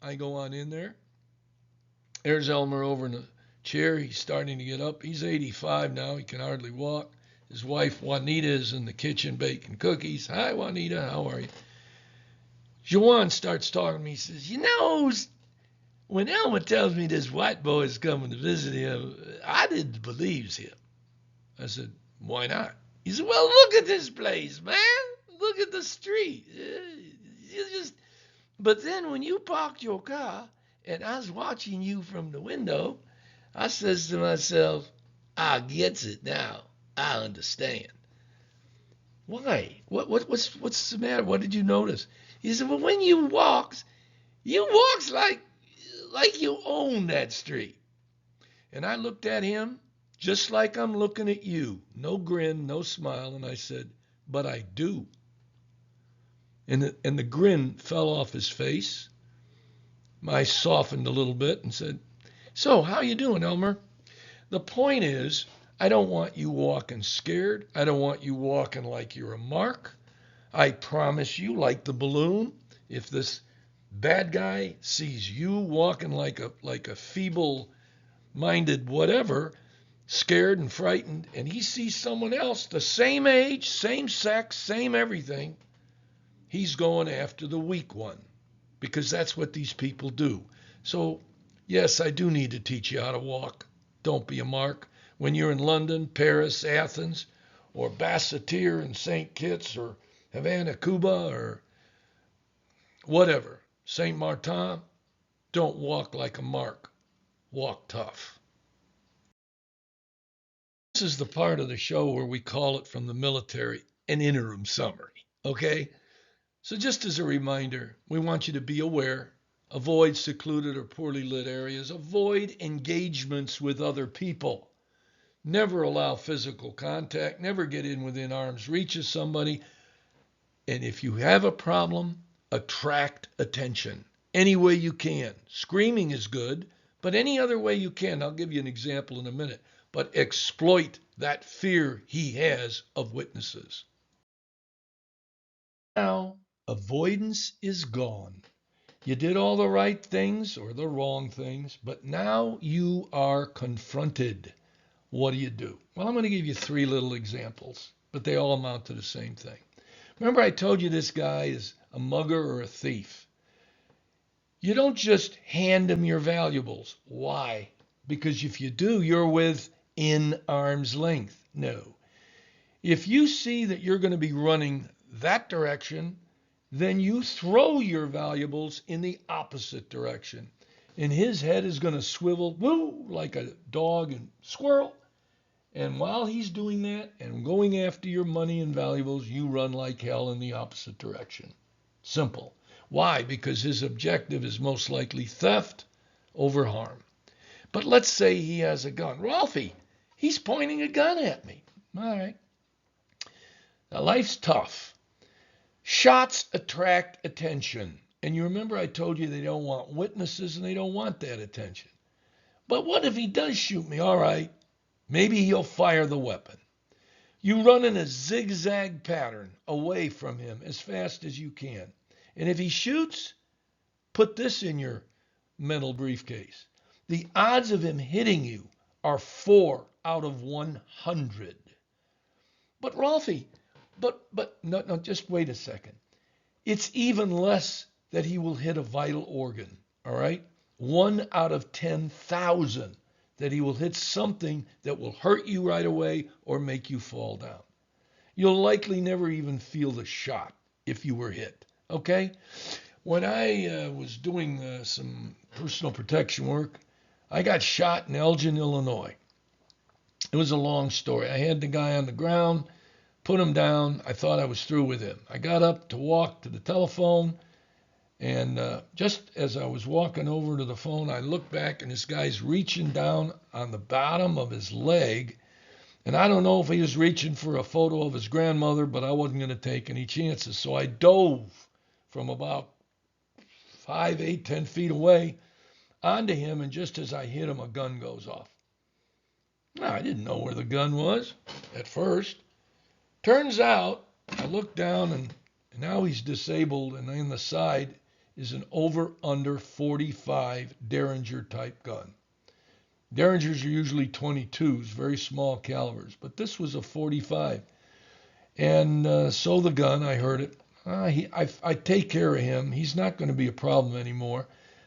I go on in there. There's Elmer over in the chair. He's starting to get up. He's 85 now. He can hardly walk. His wife, Juanita, is in the kitchen baking cookies. "Hi, Juanita. How are you?" Juwan starts talking to me. He says, when Elmer tells me this white boy is coming to visit him, I didn't believe him." I said, "Why not?" He said, "Well, look at this place, man. Look at the street. But then when you parked your car and I was watching you from the window, I says to myself, I gets it now. I understand." "Why? What's the matter? What did you notice?" He said, "Well, when you walks like you own that street." And I looked at him just like I'm looking at you. No grin, no smile. And I said, "But I do." And the grin fell off his face. I softened a little bit and said, "So, how you doing, Elmer? The point is, I don't want you walking scared. I don't want you walking like you're a mark. I promise you, like the balloon, if this bad guy sees you walking like a feeble-minded whatever, scared and frightened, and he sees someone else the same age, same sex, same everything, he's going after the weak one, because that's what these people do. So, yes, I do need to teach you how to walk. Don't be a mark. When you're in London, Paris, Athens, or Basseterre and St. Kitts, or Havana, Cuba, or whatever, St. Martin, don't walk like a mark. Walk tough." This is the part of the show where we call it from the military an interim summary, okay? So just as a reminder, we want you to be aware, avoid secluded or poorly lit areas, avoid engagements with other people. Never allow physical contact, never get in within arm's reach of somebody. And if you have a problem, attract attention any way you can. Screaming is good, but any other way you can. I'll give you an example in a minute. But exploit that fear he has of witnesses. Now, avoidance is gone. You did all the right things or the wrong things, but now you are confronted. What do? Well, I'm going to give you 3 little examples, but they all amount to the same thing. Remember I told you this guy is a mugger or a thief. You don't just hand him your valuables. Why? Because if you do, you're within arm's length. No. If you see that you're going to be running that direction, then you throw your valuables in the opposite direction. And his head is going to swivel, woo, like a dog and squirrel. And while he's doing that and going after your money and valuables, you run like hell in the opposite direction. Simple. Why? Because his objective is most likely theft over harm. But let's say he has a gun. "Ralphie, he's pointing a gun at me." All right. Now, life's tough. Shots attract attention. And you remember I told you they don't want witnesses and they don't want that attention. But what if he does shoot me? All right. Maybe he'll fire the weapon. You run in a zigzag pattern away from him as fast as you can. And if he shoots, put this in your mental briefcase. The odds of him hitting you are 4 out of 100. But Ralphie, no, just wait a second. It's even less that he will hit a vital organ, all right? 1 out of 10,000 that he will hit something that will hurt you right away or make you fall down. You'll likely never even feel the shot if you were hit, okay? When I was doing some personal protection work, I got shot in Elgin, Illinois. It was a long story. I had the guy on the ground, put him down. I thought I was through with him. I got up to walk to the telephone, and just as I was walking over to the phone, I looked back, and this guy's reaching down on the bottom of his leg. And I don't know if he was reaching for a photo of his grandmother, but I wasn't going to take any chances. So I dove from about 5, 8, 10 feet away. onto him, and just as I hit him, a gun goes off. Now, I didn't know where the gun was at first. Turns out, I looked down, and now he's disabled, and on the side is an over-under 45 Derringer type gun. Derringers are usually 22s, very small calibers, but this was a 45. And so the gun, I heard it. I take care of him. He's not going to be a problem anymore.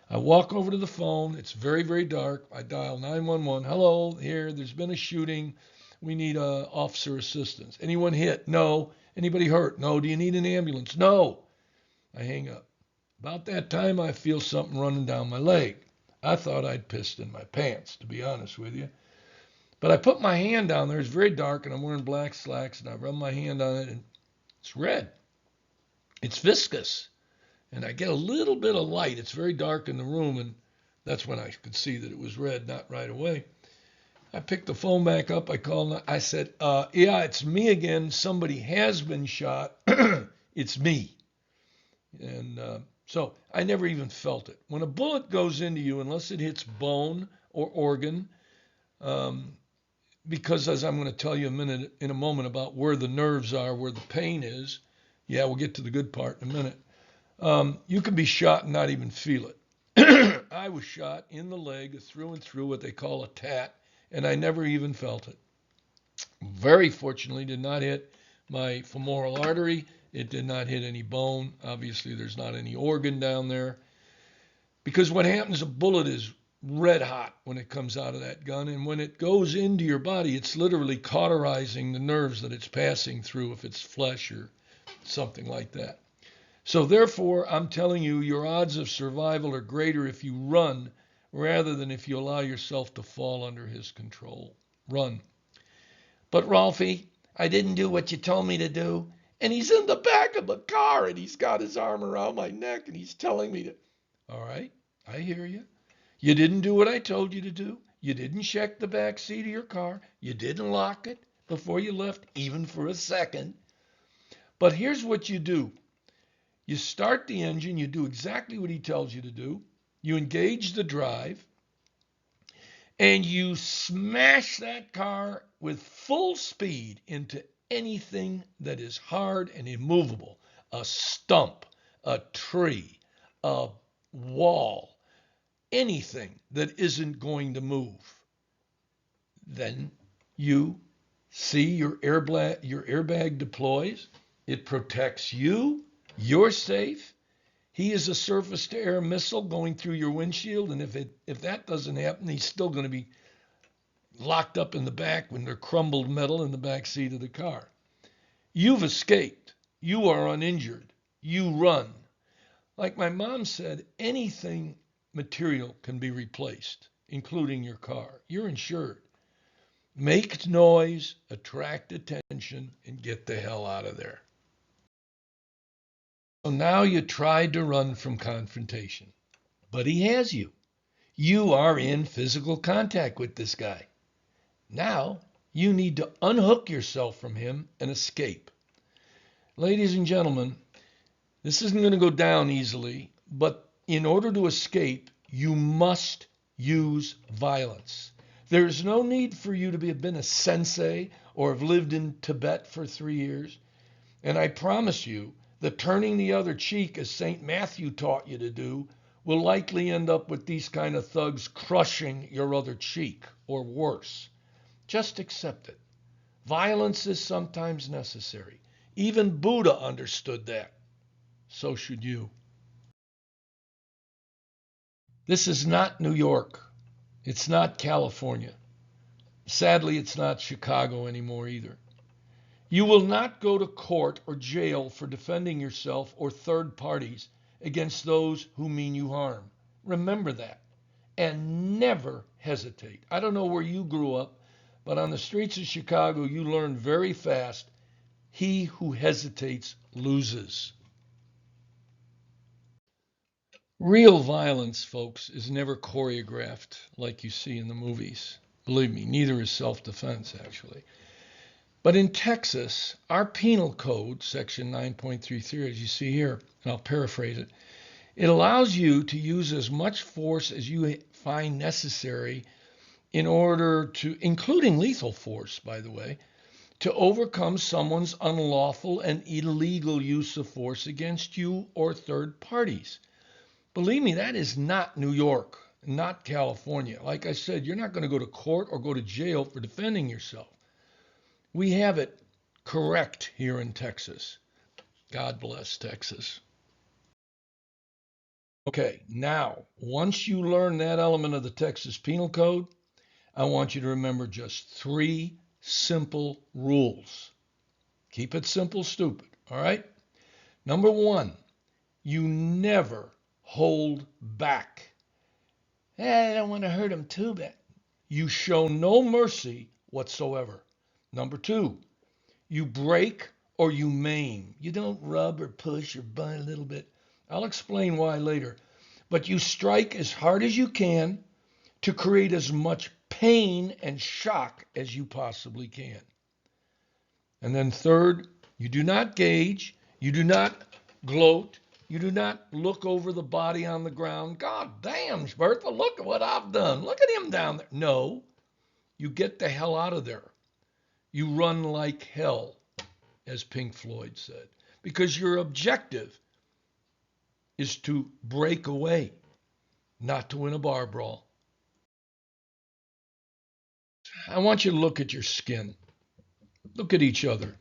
I walk over to the phone. It's very, very dark. I dial 911. Hello, here. There's been a shooting. We need officer assistance. Anyone hit? No. Anybody hurt? No. Do you need an ambulance? No. I hang up. About that time, I feel something running down my leg. I thought I'd pissed in my pants, to be honest with you. But I put my hand down there. It's very dark, and I'm wearing black slacks, and I rub my hand on it, and it's red. It's viscous. And I get a little bit of light. It's very dark in the room, and that's when I could see that it was red, not right away. I picked the phone back up. I called. I said, yeah, it's me again. Somebody has been shot. It's me. And so I never even felt it. When a bullet goes into you, unless it hits bone or organ, because as I'm going to tell you in a moment about where the nerves are, where the pain is, yeah, we'll get to the good part in a minute. You can be shot and not even feel it. I was shot in the leg through and through, what they call a tat, and I never even felt it. Very fortunately, did not hit my femoral artery. It did not hit any bone. Obviously, there's not any organ down there. Because what happens, a bullet is red hot when it comes out of that gun, and when it goes into your body, it's literally cauterizing the nerves that it's passing through, if it's flesh or something like that. So therefore, I'm telling you, your odds of survival are greater if you run rather than if you allow yourself to fall under his control. Run. But Ralphie, I didn't do what you told me to do. And he's in the back of the car, and he's got his arm around my neck, and he's telling me to. All right, I hear you. You didn't do what I told you to do. You didn't check the back seat of your car. You didn't lock it before you left, even for a second. But here's what you do. You start the engine. You do exactly what he tells you to do. You engage the drive, and you smash that car with full speed into anything that is hard and immovable. A stump, a tree, a wall, anything that isn't going to move. Then you see your airbag deploys. It protects you. You're safe. He is a surface-to-air missile going through your windshield, and if that doesn't happen, he's still going to be locked up in the back when they're crumbled metal in the back seat of the car. You've escaped. You are uninjured. You run. Like my mom said, anything material can be replaced, including your car. You're insured. Make noise, attract attention, and get the hell out of there. So now you tried to run from confrontation, but he has you. You are in physical contact with this guy. Now you need to unhook yourself from him and escape. Ladies and gentlemen, this isn't going to go down easily, but in order to escape, you must use violence. There's no need for you to have been a sensei or have lived in Tibet for 3 years. And I promise you that turning the other cheek, as St. Matthew taught you to do, will likely end up with these kind of thugs crushing your other cheek, or worse. Just accept it. Violence is sometimes necessary. Even Buddha understood that. So should you. This is not New York. It's not California. Sadly, it's not Chicago anymore either. You will not go to court or jail for defending yourself or third parties against those who mean you harm. Remember that. And never hesitate. I don't know where you grew up, but on the streets of Chicago, you learn very fast, he who hesitates loses. Real violence, folks, is never choreographed like you see in the movies. Believe me, neither is self-defense, actually. But in Texas, our penal code, section 9.33, as you see here, and I'll paraphrase it, It allows you to use as much force as you find necessary in order to, including lethal force, by the way, to overcome someone's unlawful and illegal use of force against you or third parties. Believe me, that is not New York, not California. Like I said, you're not going to go to court or go to jail for defending yourself. We have it correct here in Texas. God bless Texas. Okay, now, once you learn that element of the Texas Penal Code, I want you to remember just 3 simple rules. Keep it simple, stupid, all right? Number 1, you never hold back. I don't want to hurt him too bad. You show no mercy whatsoever. Number 2, you break or you maim. You don't rub or push or bite a little bit. I'll explain why later. But you strike as hard as you can to create as much pain and shock as you possibly can. And then third, you do not gauge, you do not gloat, you do not look over the body on the ground. God damn, Bertha, look at what I've done. Look at him down there. No, you get the hell out of there. You run like hell, as Pink Floyd said, because your objective is to break away, not to win a bar brawl. I want you to look at your skin. Look at each other.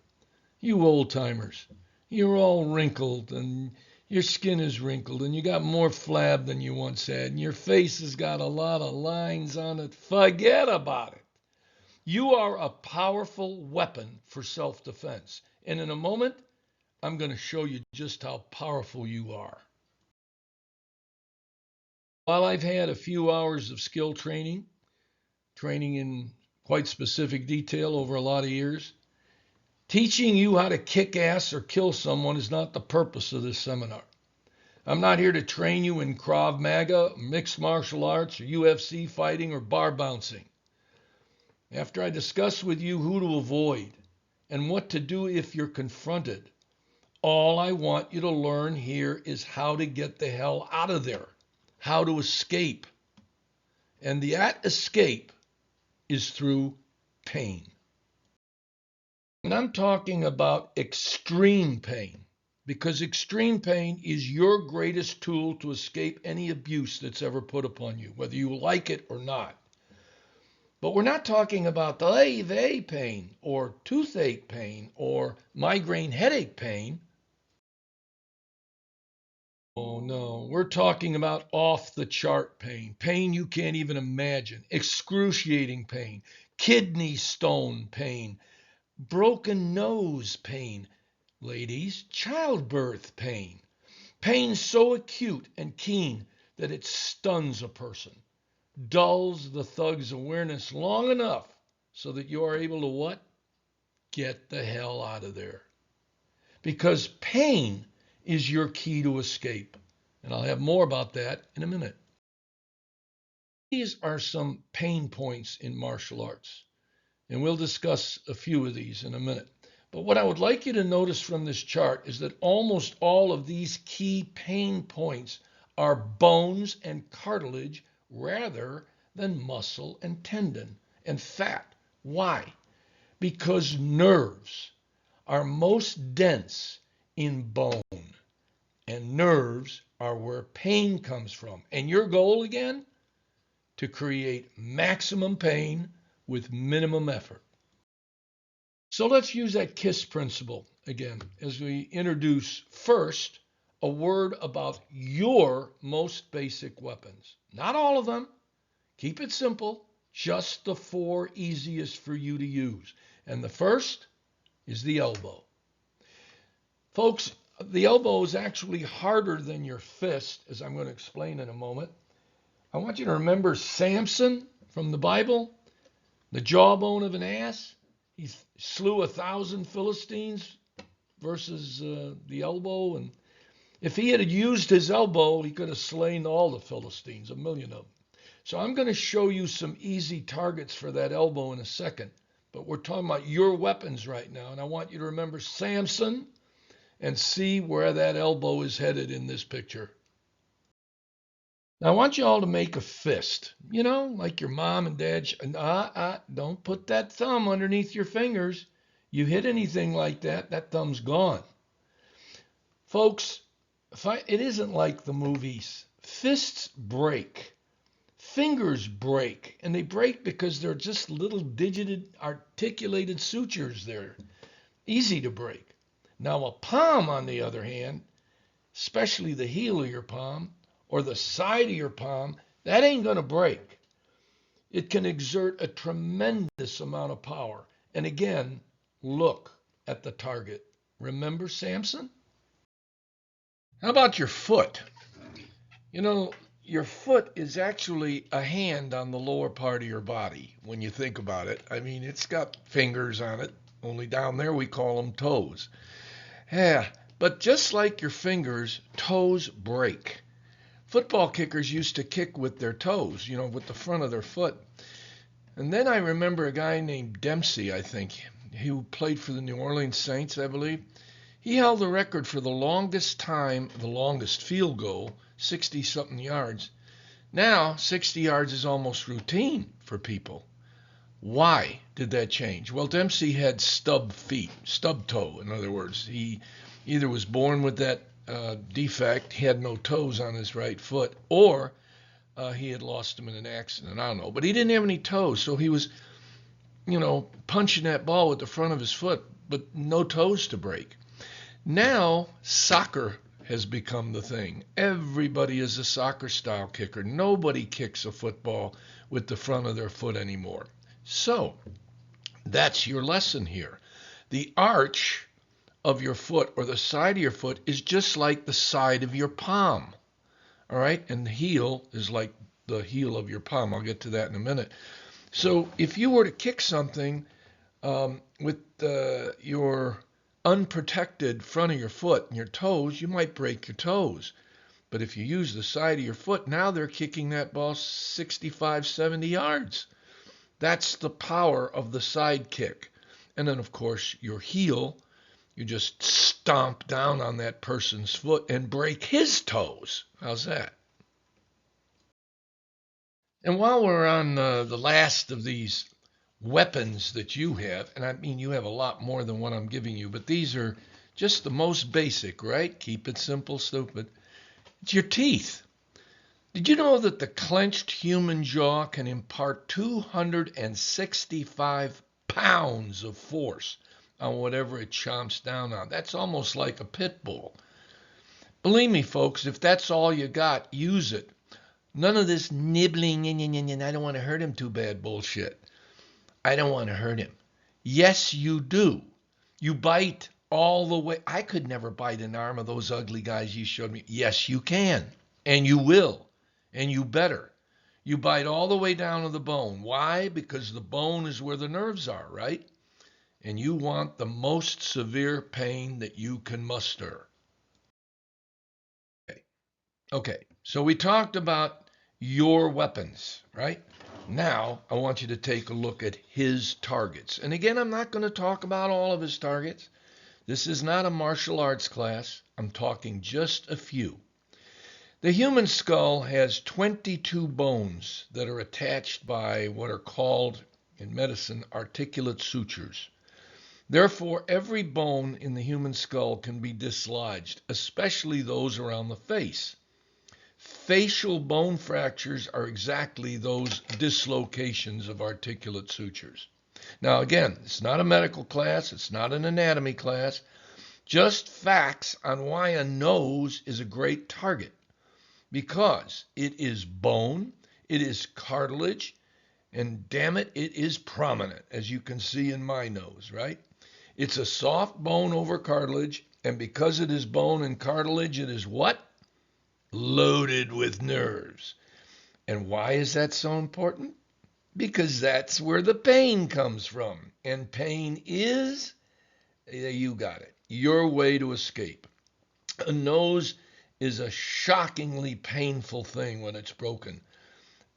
You old timers. You're all wrinkled and your skin is wrinkled and you got more flab than you once had and your face has got a lot of lines on it. Forget about it. You are a powerful weapon for self-defense. And in a moment, I'm going to show you just how powerful you are. While I've had a few hours of skill training in quite specific detail over a lot of years, teaching you how to kick ass or kill someone is not the purpose of this seminar. I'm not here to train you in Krav Maga, mixed martial arts, or UFC fighting, or bar bouncing. After I discuss with you who to avoid and what to do if you're confronted, all I want you to learn here is how to get the hell out of there, how to escape. And that escape is through pain. And I'm talking about extreme pain, because extreme pain is your greatest tool to escape any abuse that's ever put upon you, whether you like it or not. But we're not talking about the pain or toothache pain or migraine headache pain. Oh no, we're talking about off the chart pain, pain you can't even imagine, excruciating pain, kidney stone pain, broken nose pain, ladies, childbirth pain, pain so acute and keen that it stuns a person, dulls the thug's awareness long enough so that you are able to what? Get the hell out of there. Because pain is your key to escape. And I'll have more about that in a minute. These are some pain points in martial arts. And we'll discuss a few of these in a minute. But what I would like you to notice from this chart is that almost all of these key pain points are bones and cartilage rather than muscle and tendon and fat. Why? Because nerves are most dense in bone, and nerves are where pain comes from. And your goal again? To create maximum pain with minimum effort. So let's use that KISS principle again as we introduce first a word about your most basic weapons. Not all of them. Keep it simple. Just the 4 easiest for you to use. And the first is the elbow. Folks, the elbow is actually harder than your fist, as I'm going to explain in a moment. I want you to remember Samson from the Bible, the jawbone of an ass. He slew 1,000 Philistines versus the elbow. And if he had used his elbow, he could have slain all the Philistines, 1,000,000 of them. So I'm going to show you some easy targets for that elbow in a second. But we're talking about your weapons right now. And I want you to remember Samson and see where that elbow is headed in this picture. Now, I want you all to make a fist, like your mom and dad. Don't put that thumb underneath your fingers. You hit anything like that, that thumb's gone. Folks, it isn't like the movies. Fists break. Fingers break. And they break because they're just little digited, articulated sutures. They're easy to break. Now, a palm, on the other hand, especially the heel of your palm or the side of your palm, that ain't going to break. It can exert a tremendous amount of power. And again, look at the target. Remember Samson? How about your foot? Your foot is actually a hand on the lower part of your body when you think about it. I mean, it's got fingers on it, only down there we call them toes. Yeah, but just like your fingers, toes break. Football kickers used to kick with their toes, with the front of their foot. And then I remember a guy named Dempsey, I think, who played for the New Orleans Saints, I believe. He held the record for the longest time, the longest field goal, 60-something yards. Now, 60 yards is almost routine for people. Why did that change? Well, Dempsey had stub feet, stub toe, in other words. He either was born with that defect, he had no toes on his right foot, or he had lost them in an accident. I don't know. But he didn't have any toes, so he was, punching that ball with the front of his foot, but no toes to break. Now, soccer has become the thing. Everybody is a soccer-style kicker. Nobody kicks a football with the front of their foot anymore. So, that's your lesson here. The arch of your foot or the side of your foot is just like the side of your palm. All right? And the heel is like the heel of your palm. I'll get to that in a minute. So, if you were to kick something with your unprotected front of your foot and your toes, you might break your toes. But if you use the side of your foot, now they're kicking that ball 65, 70 yards. That's the power of the side kick. And then, of course, your heel, you just stomp down on that person's foot and break his toes. How's that? And while we're on the last of these weapons that you have, and I mean you have a lot more than what I'm giving you, but these are just the most basic, right? Keep it simple, stupid. It's your teeth. Did you know that the clenched human jaw can impart 265 pounds of force on whatever it chomps down on? That's almost like a pit bull. Believe me, folks, if that's all you got, use it. None of this nibbling, I don't want to hurt him too bad bullshit. I don't want to hurt him. Yes, you do. You bite all the way. I could never bite an arm of those ugly guys you showed me. Yes, you can. And you will. And you better. You bite all the way down to the bone. Why? Because the bone is where the nerves are, right? And you want the most severe pain that you can muster. Okay. So we talked about your weapons, right? Now, I want you to take a look at his targets. And again, I'm not going to talk about all of his targets. This is not a martial arts class. I'm talking just a few. The human skull has 22 bones that are attached by what are called, in medicine, articulate sutures. Therefore, every bone in the human skull can be dislodged, especially those around the face. Facial bone fractures are exactly those dislocations of articulate sutures. Now, again, it's not a medical class. It's not an anatomy class. Just facts on why a nose is a great target. Because it is bone, it is cartilage, and damn it, it is prominent, as you can see in my nose, right? It's a soft bone over cartilage, and because it is bone and cartilage, it is what? Loaded with nerves. And why is that so important? Because that's where the pain comes from. And pain is, you got it, your way to escape. A nose is a shockingly painful thing when it's broken.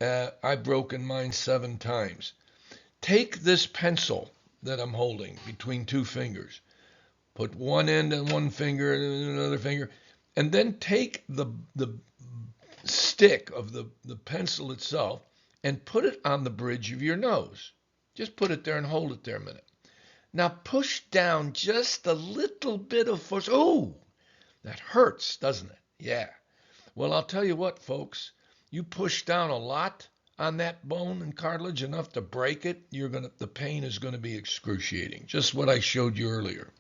I've broken mine 7 times. Take this pencil that I'm holding between 2 fingers. Put one end on one finger and another finger. And then take the stick of the pencil itself and put it on the bridge of your nose. Just put it there and hold it there a minute. Now push down just a little bit of force. Oh, that hurts, doesn't it? Yeah. Well, I'll tell you what, folks. You push down a lot on that bone and cartilage, enough to break it, the pain is going to be excruciating. Just what I showed you earlier.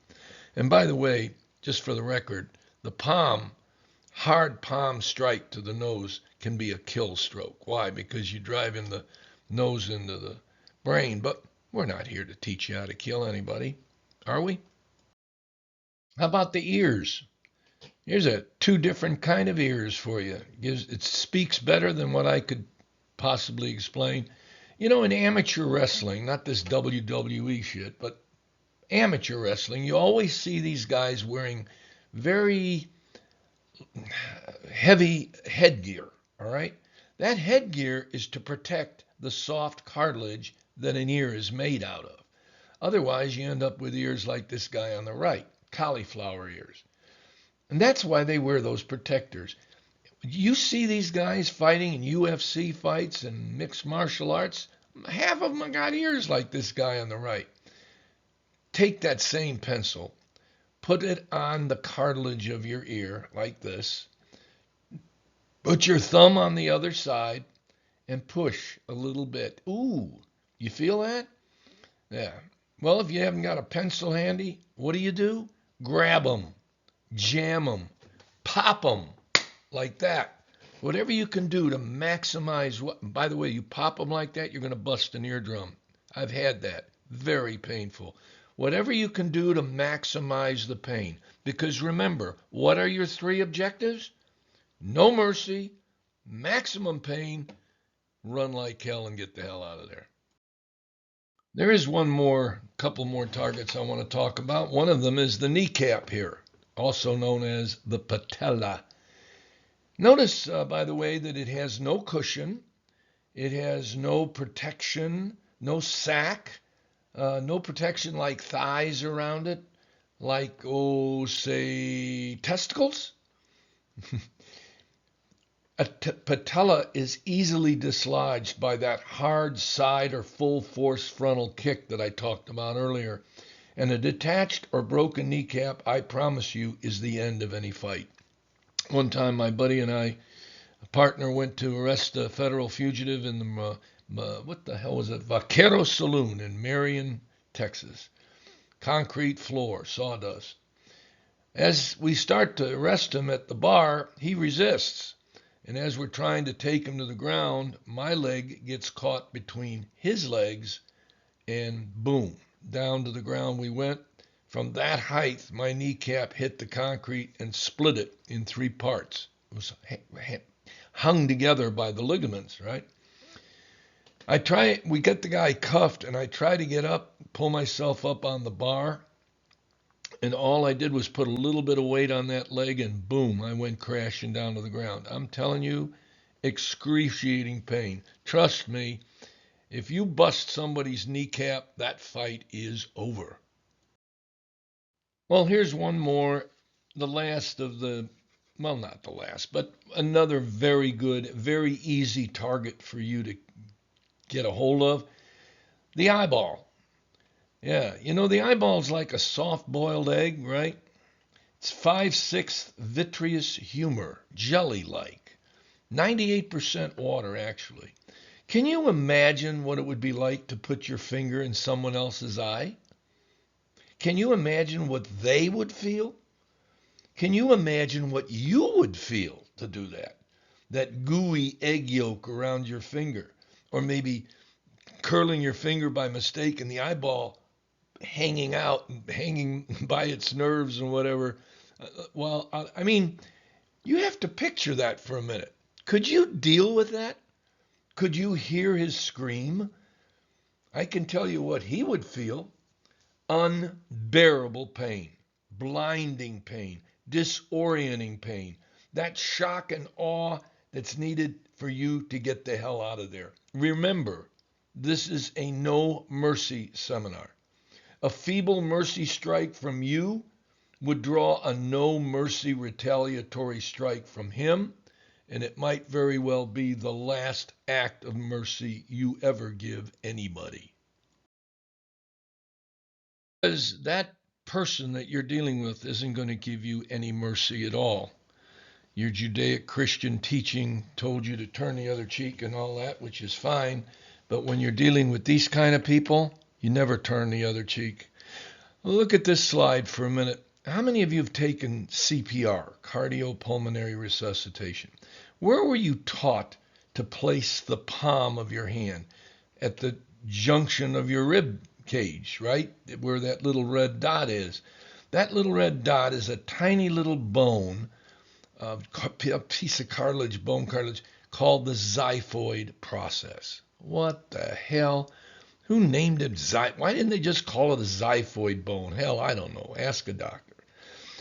And by the way, just for the record, the hard palm strike to the nose can be a kill stroke. Why? Because you drive in the nose into the brain. But we're not here to teach you how to kill anybody, are we? How about the ears? Here's two different kind of ears for you. It speaks better than what I could possibly explain. You know, in amateur wrestling, not this WWE shit, but amateur wrestling, you always see these guys wearing very heavy headgear, all right? That headgear is to protect the soft cartilage that an ear is made out of. Otherwise, you end up with ears like this guy on the right, cauliflower ears. And that's why they wear those protectors. You see these guys fighting in UFC fights and mixed martial arts, half of them got ears like this guy on the right. Take that same pencil, put it on the cartilage of your ear like this, put your thumb on the other side, and push a little bit. Ooh, you feel that? Yeah. Well, if you haven't got a pencil handy, what do? Grab them, jam them, pop them like that. Whatever you can do to maximize by the way, you pop them like that, you're going to bust an eardrum. I've had that. Very painful. Whatever you can do to maximize the pain. Because remember, what are your three objectives? No mercy, maximum pain, run like hell and get the hell out of there. There is couple more targets I want to talk about. One of them is the kneecap here, also known as the patella. Notice, by the way, that it has no cushion, it has no protection, no sac, no protection like thighs around it, like, say, testicles. A patella is easily dislodged by that hard side or full force frontal kick that I talked about earlier. And a detached or broken kneecap, I promise you, is the end of any fight. One time, my buddy and I, a partner, went to arrest a federal fugitive in the, Vaquero Saloon in Marion, Texas. Concrete floor, sawdust. As we start to arrest him at the bar, he resists. And as we're trying to take him to the ground, my leg gets caught between his legs, and boom, down to the ground we went. From that height, my kneecap hit the concrete and split it in three parts. It was hung together by the ligaments, right? We get the guy cuffed, and I try to get up, pull myself up on the bar, and all I did was put a little bit of weight on that leg, and boom, I went crashing down to the ground. I'm telling you, excruciating pain. Trust me, if you bust somebody's kneecap, that fight is over. Well, here's one more, the last of well, not the last, but another very good, very easy target for you to get a hold of, the eyeball. Yeah, the eyeball's like a soft-boiled egg, right? It's 5/6 vitreous humor, jelly-like. 98% water, actually. Can you imagine what it would be like to put your finger in someone else's eye? Can you imagine what they would feel? Can you imagine what you would feel to do that? That gooey egg yolk around your finger, or maybe curling your finger by mistake and the eyeball hanging out, hanging by its nerves and whatever. Well, I mean, you have to picture that for a minute. Could you deal with that? Could you hear his scream? I can tell you what he would feel. Unbearable pain, blinding pain, disorienting pain, that shock and awe that's needed for you to get the hell out of there. Remember, this is a no mercy seminar. A feeble mercy strike from you would draw a no mercy retaliatory strike from him, and it might very well be the last act of mercy you ever give anybody. Because that person that you're dealing with isn't going to give you any mercy at all. Your Judaic Christian teaching told you to turn the other cheek and all that, which is fine. But when you're dealing with these kind of people, you never turn the other cheek. Look at this slide for a minute. How many of you have taken CPR, cardiopulmonary resuscitation? Where were you taught to place the palm of your hand? At the junction of your rib cage, right? Where that little red dot is. That little red dot is a tiny little bone, a piece of cartilage, bone cartilage, called the xiphoid process. What the hell? Who named it Why didn't they just call it a xiphoid bone? Hell, I don't know. Ask a doctor.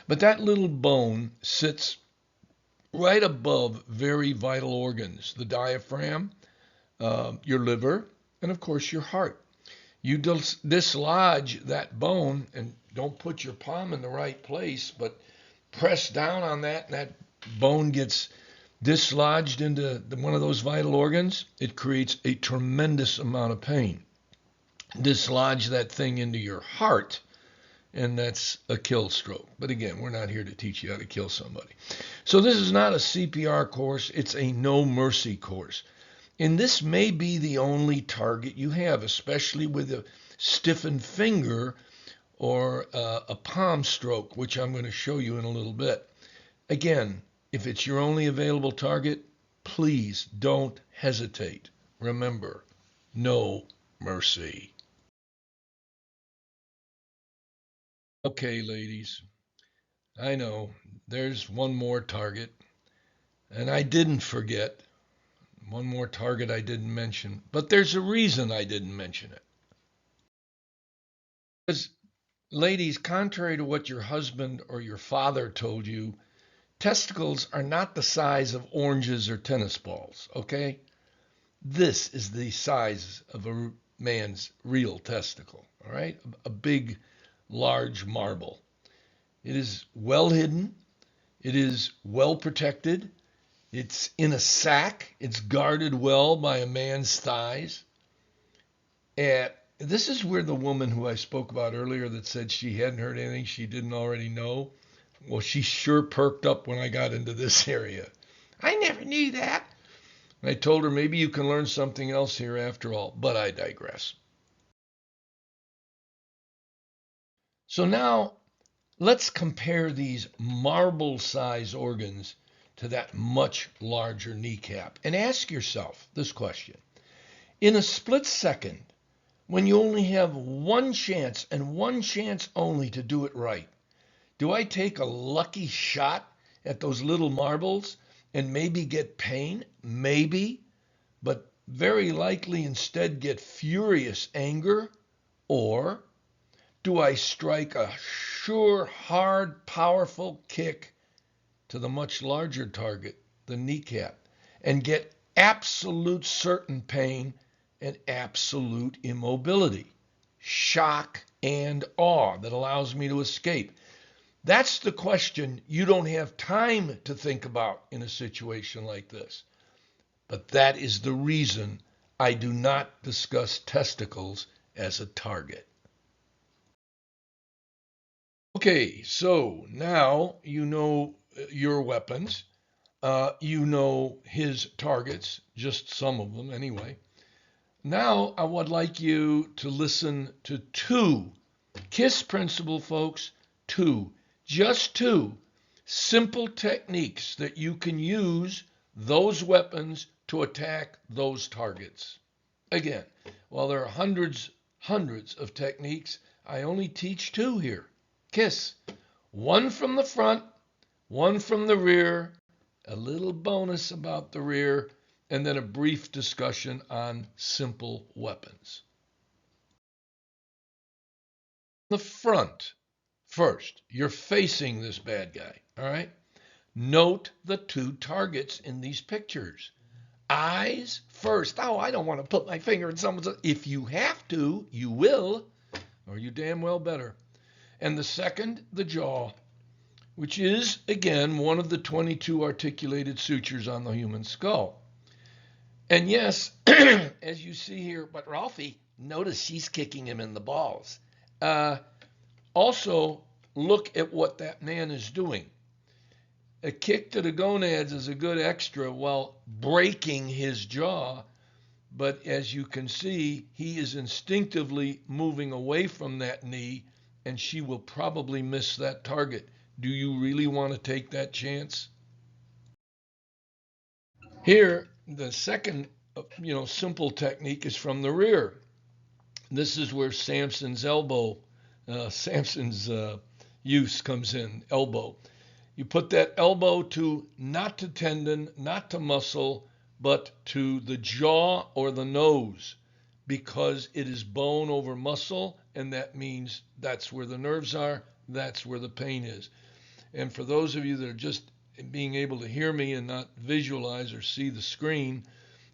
But that little bone sits right above very vital organs, the diaphragm, your liver, and of course your heart. You dislodge that bone and don't put your palm in the right place, but press down on that, and that bone gets dislodged into one of those vital organs. It creates a tremendous amount of pain. Dislodge that thing into your heart, and that's a kill stroke. But again, we're not here to teach you how to kill somebody. So this is not a CPR course. It's a no mercy course. And this may be the only target you have, especially with a stiffened finger or a palm stroke, which I'm going to show you in a little bit. Again, if it's your only available target, please don't hesitate. Remember, no mercy. Okay, ladies, I know there's one more target, and I didn't forget. One more target I didn't mention, but there's a reason I didn't mention it. Because, ladies, contrary to what your husband or your father told you, testicles are not the size of oranges or tennis balls, okay? This is the size of a man's real testicle, all right? A big, large marble. It is well hidden. It is well protected. It's in a sack. It's guarded well by a man's thighs. And this is where the woman who I spoke about earlier that said she hadn't heard anything she didn't already know, well, she sure perked up when I got into this area. I never knew that. And I told her maybe you can learn something else here after all, but I digress. So now let's compare these marble-sized organs to that much larger kneecap and ask yourself this question. In a split second, when you only have one chance and one chance only to do it right, do I take a lucky shot at those little marbles and maybe get pain? Maybe, but very likely instead get furious anger? Or do I strike a sure, hard, powerful kick to the much larger target, the kneecap, and get absolute certain pain and absolute immobility, shock and awe that allows me to escape? That's the question you don't have time to think about in a situation like this. But that is the reason I do not discuss testicles as a target. Okay, so now you know your weapons. You know his targets, just some of them anyway. Now I would like you to listen to two KISS principle, folks, just two simple techniques that you can use those weapons to attack those targets. Again, while there are hundreds of techniques, I only teach two here. KISS. One from the front, one from the rear, a little bonus about the rear, and then a brief discussion on simple weapons. The front. First, you're facing this bad guy, all right? Note the two targets in these pictures. Eyes first. Oh, I don't want to put my finger in someone's... If you have to, you will, or you damn well better. And the second, the jaw. which is, again, one of the 22 articulated sutures on the human skull. And yes, as you see here, but Ralphie, notice she's kicking him in the balls. Also, look at what that man is doing. A kick to the gonads is a good extra while breaking his jaw, but as you can see, he is instinctively moving away from that knee, and she will probably miss that target. Do you really want to take that chance? Here, the second, simple technique is from the rear. This is where Samson's use comes in, elbow. You put that elbow to not to tendon, not to muscle, but to the jaw or the nose, because it is bone over muscle, and that means that's where the nerves are, that's where the pain is. And for those of you that are just being able to hear me and not visualize or see the screen,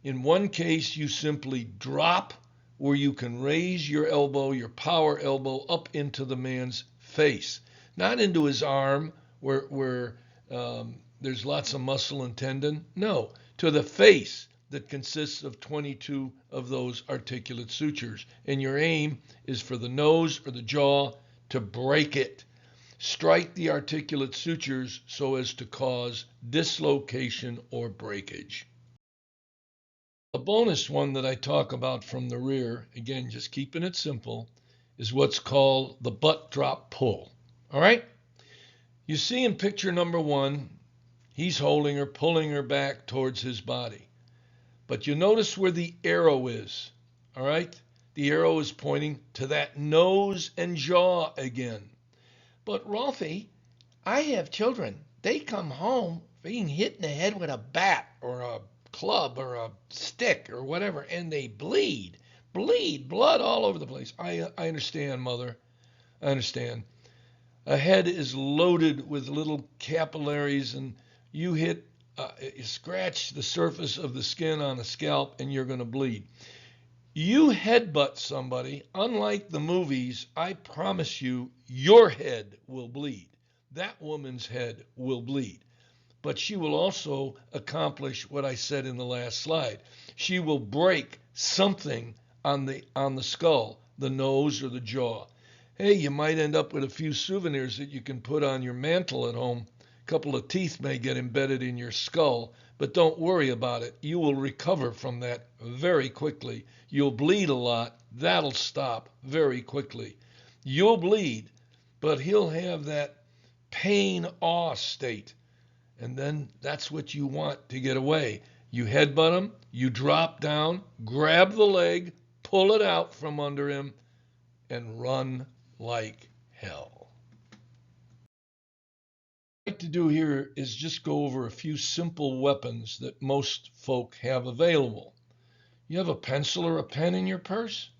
in one case you simply drop where you can raise your elbow, your power elbow, up into the man's face, not into his arm where there's lots of muscle and tendon. No, to the face that consists of 22 of those articulate sutures. And your aim is for the nose or the jaw to break it. Strike the articulate sutures so as to cause dislocation or breakage. A bonus one that I talk about from the rear, again, just keeping it simple, is what's called the butt drop pull. All right? You see in picture number 1, he's holding her, pulling her back towards his body. But you notice where the arrow is. All right? The arrow is pointing to that nose and jaw again. But Ralphie, I have children. They come home being hit in the head with a bat or a club or a stick or whatever, and they bleed, blood all over the place. I understand, Mother. I understand. A head is loaded with little capillaries, and you scratch the surface of the skin on a scalp, and you're going to bleed. You headbutt somebody, unlike the movies, I promise you, your head will bleed. That woman's head will bleed. But she will also accomplish what I said in the last slide. She will break something on the skull, the nose or the jaw. Hey, you might end up with a few souvenirs that you can put on your mantle at home. A couple of teeth may get embedded in your skull, but don't worry about it. You will recover from that very quickly. You'll bleed a lot. That'll stop very quickly. You'll bleed, but he'll have that pain-awe state. And then that's what you want to get away. You headbutt him, you drop down, grab the leg, pull it out from under him, and run like hell. What I'd like to do here is just go over a few simple weapons that most folk have available. You have a pencil or a pen in your purse,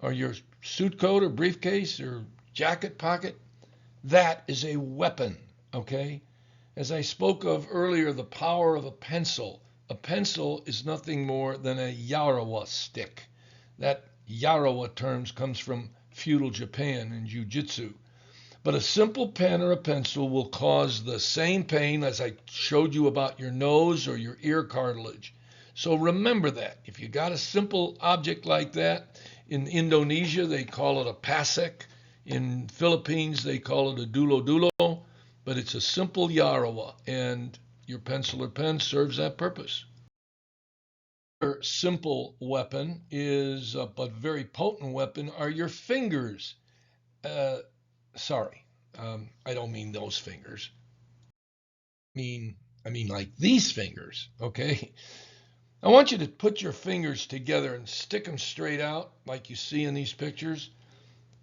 or your suit coat or briefcase or jacket pocket. That is a weapon, okay? As I spoke of earlier, the power of a pencil. A pencil is nothing more than a Yarawa stick. That Yarawa term comes from feudal Japan and jiu-jitsu. But a simple pen or a pencil will cause the same pain as I showed you about your nose or your ear cartilage. So remember that. If you got a simple object like that, in Indonesia they call it a pasek. In Philippines they call it a dulo-dulo. But it's a simple Yarawa, and your pencil or pen serves that purpose. Another simple weapon is, but very potent weapon, are your fingers. I don't mean those fingers. I mean like these fingers, okay? I want you to put your fingers together and stick them straight out like you see in these pictures,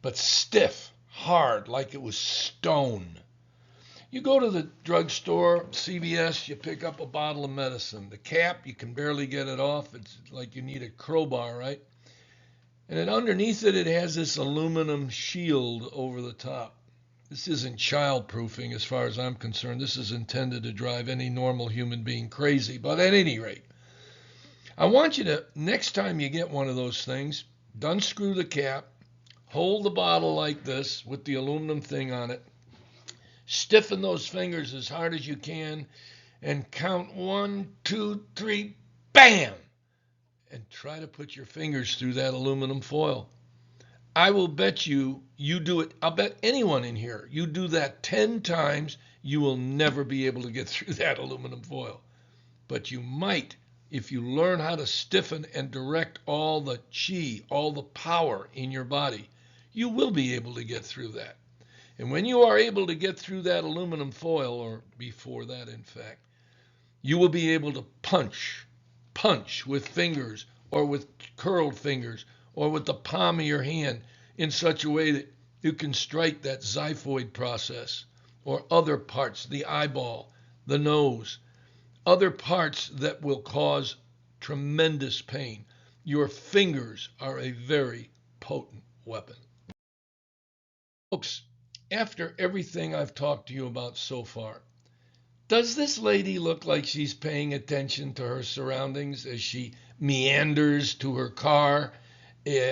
but stiff, hard, like it was stone. You go to the drugstore, CVS, you pick up a bottle of medicine. The cap, you can barely get it off. It's like you need a crowbar, right? And then underneath it, it has this aluminum shield over the top. This isn't childproofing as far as I'm concerned. This is intended to drive any normal human being crazy. But at any rate, I want you to, next time you get one of those things, unscrew the cap, hold the bottle like this with the aluminum thing on it, Stiffen those fingers as hard as you can and count 1, 2, 3, bam! And try to put your fingers through that aluminum foil. I will bet you do it. I'll bet anyone in here, you do that 10 times, you will never be able to get through that aluminum foil. But you might if you learn how to stiffen and direct all the chi, all the power in your body. You will be able to get through that. And when you are able to get through that aluminum foil, or before that, in fact, you will be able to punch with fingers or with curled fingers or with the palm of your hand in such a way that you can strike that xiphoid process or other parts, the eyeball, the nose, other parts that will cause tremendous pain. Your fingers are a very potent weapon. Folks, after everything I've talked to you about so far, does this lady look like she's paying attention to her surroundings as she meanders to her car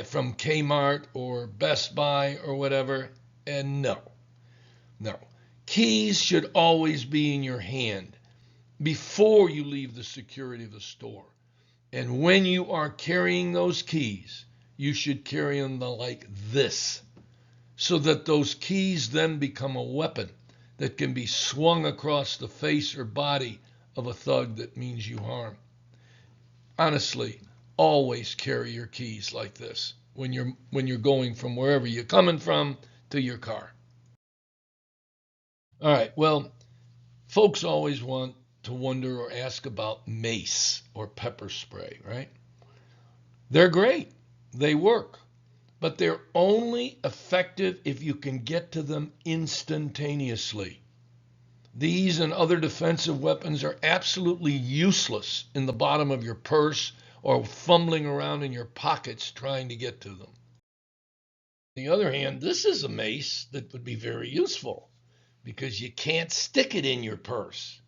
from Kmart or Best Buy or whatever? And no. Keys should always be in your hand before you leave the security of the store. And when you are carrying those keys, you should carry them like this, so that those keys then become a weapon that can be swung across the face or body of a thug that means you harm. Honestly, always carry your keys like this when you're going from wherever you're coming from to your car. All right, well, folks always want to wonder or ask about mace or pepper spray, right? They're great. They work. But they're only effective if you can get to them instantaneously. These and other defensive weapons are absolutely useless in the bottom of your purse or fumbling around in your pockets trying to get to them. On the other hand, this is a mace that would be very useful because you can't stick it in your purse.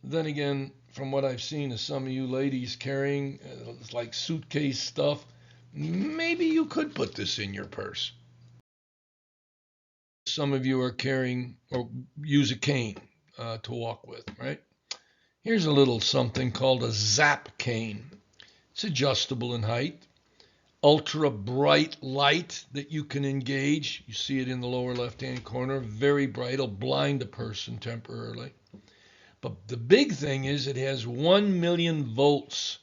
Then again, from what I've seen of some of you ladies carrying like suitcase stuff, maybe you could put this in your purse. Some of you are carrying or use a cane to walk with, right? Here's a little something called a Zap cane. It's adjustable in height, ultra bright light that you can engage. You see it in the lower left-hand corner, very bright. It'll blind a person temporarily. But the big thing is it has 1 million volts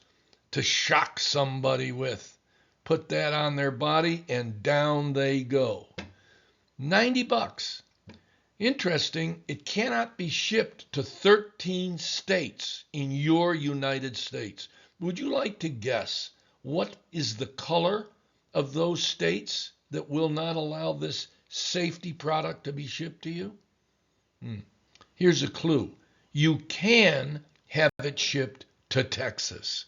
to shock somebody with. Put that on their body and down they go. $90. Interesting, it cannot be shipped to 13 states in your United States. Would you like to guess what is the color of those states that will not allow this safety product to be shipped to you? Here's a clue. You can have it shipped to Texas,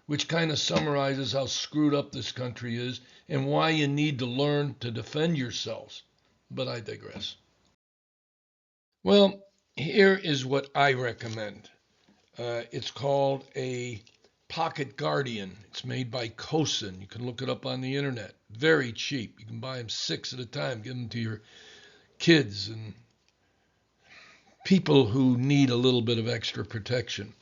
which kind of summarizes how screwed up this country is and why you need to learn to defend yourselves. But I digress. Well, here is what I recommend. It's called a Pocket Guardian. It's made by Kosin. You can look it up on the internet. Very cheap. You can buy them 6 at a time. Give them to your kids and people who need a little bit of extra protection.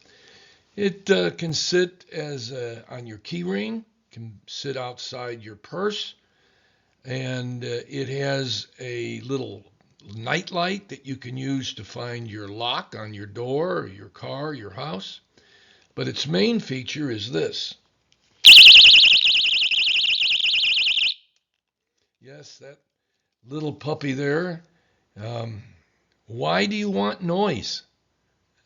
It can sit as on your key ring, can sit outside your purse, and it has a little night light that you can use to find your lock on your door, or your car, your house. But its main feature is this. Yes, that little puppy there. Why do you want noise?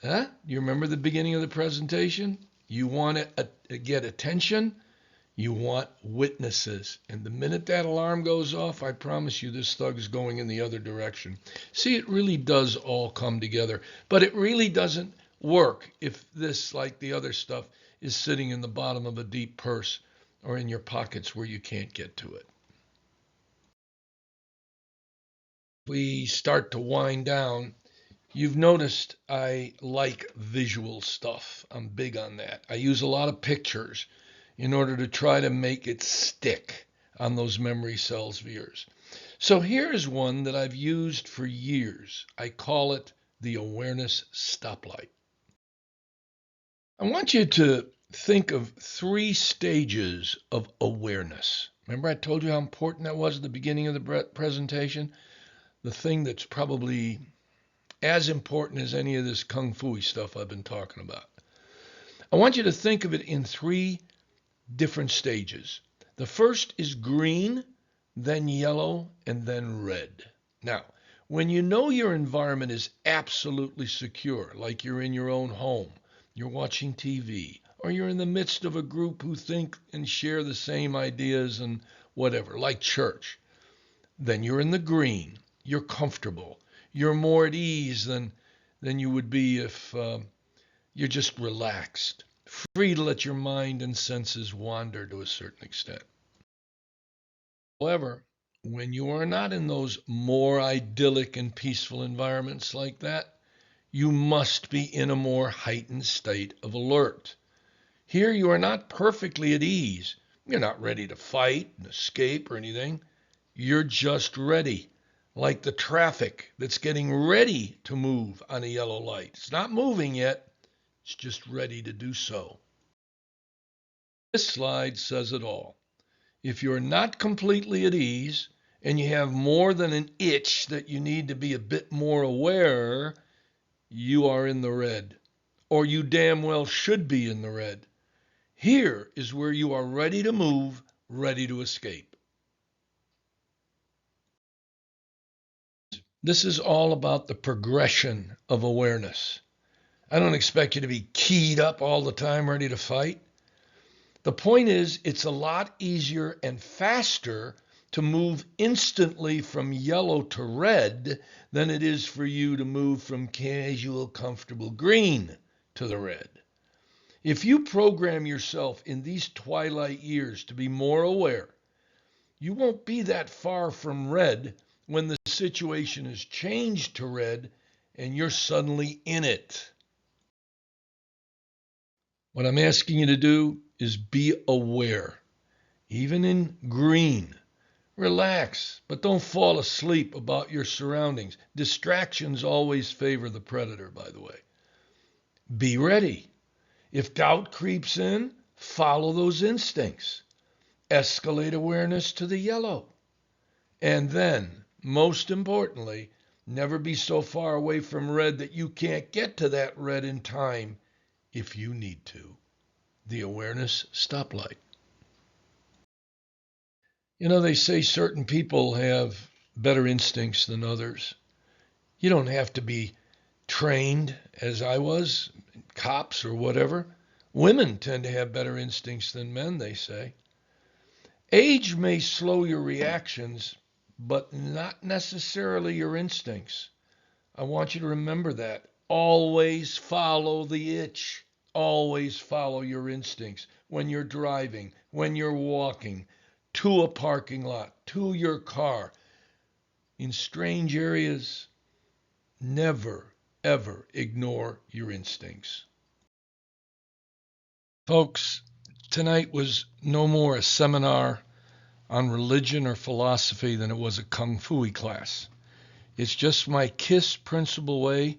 Huh? You remember the beginning of the presentation? You want to get attention. You want witnesses. And the minute that alarm goes off, I promise you this thug is going in the other direction. See, it really does all come together. But it really doesn't work if this, like the other stuff, is sitting in the bottom of a deep purse or in your pockets where you can't get to it. We start to wind down. You've noticed I like visual stuff. I'm big on that. I use a lot of pictures in order to try to make it stick. on those memory cells of yours. So here's one that I've used for years. I call it the awareness stoplight. I want you to think of 3 stages of awareness. Remember I told you how important that was at the beginning of the presentation? The thing that's probably as important as any of this kung fu stuff I've been talking about. I want you to think of it in 3 different stages. The first is green, then yellow, and then red. Now, when you know your environment is absolutely secure, like you're in your own home, you're watching TV, or you're in the midst of a group who think and share the same ideas and whatever, like church, then you're in the green. You're comfortable. You're more at ease than you would be if you're just relaxed, free to let your mind and senses wander to a certain extent. However, when you are not in those more idyllic and peaceful environments like that, you must be in a more heightened state of alert. Here you are not perfectly at ease. You're not ready to fight and escape or anything. You're just ready, like the traffic that's getting ready to move on a yellow light. It's not moving yet, it's just ready to do so. This slide says it all. If you're not completely at ease and you have more than an itch that you need to be a bit more aware, you are in the red, or you damn well should be in the red. Here is where you are ready to move, ready to escape. This is all about the progression of awareness. I don't expect you to be keyed up all the time, ready to fight. The point is, it's a lot easier and faster to move instantly from yellow to red than it is for you to move from casual, comfortable green to the red. If you program yourself in these twilight years to be more aware, you won't be that far from red when the situation is changed to red and you're suddenly in it. What I'm asking you to do is be aware, even in green. Relax, but don't fall asleep about your surroundings. Distractions always favor the predator, by the way. Be ready. If doubt creeps in, follow those instincts. Escalate awareness to the yellow. And then, most importantly, never be so far away from red that you can't get to that red in time if you need to. The awareness stoplight. You know, they say certain people have better instincts than others. You don't have to be trained as I was, cops or whatever. Women tend to have better instincts than men, they say. Age may slow your reactions, but not necessarily your instincts. I want you to remember that. Always follow the itch. Always follow your instincts when you're driving, when you're walking, to a parking lot, to your car. In strange areas, never, ever ignore your instincts. Folks, tonight was no more a seminar on religion or philosophy than it was a kung fu class. It's just my KISS principle way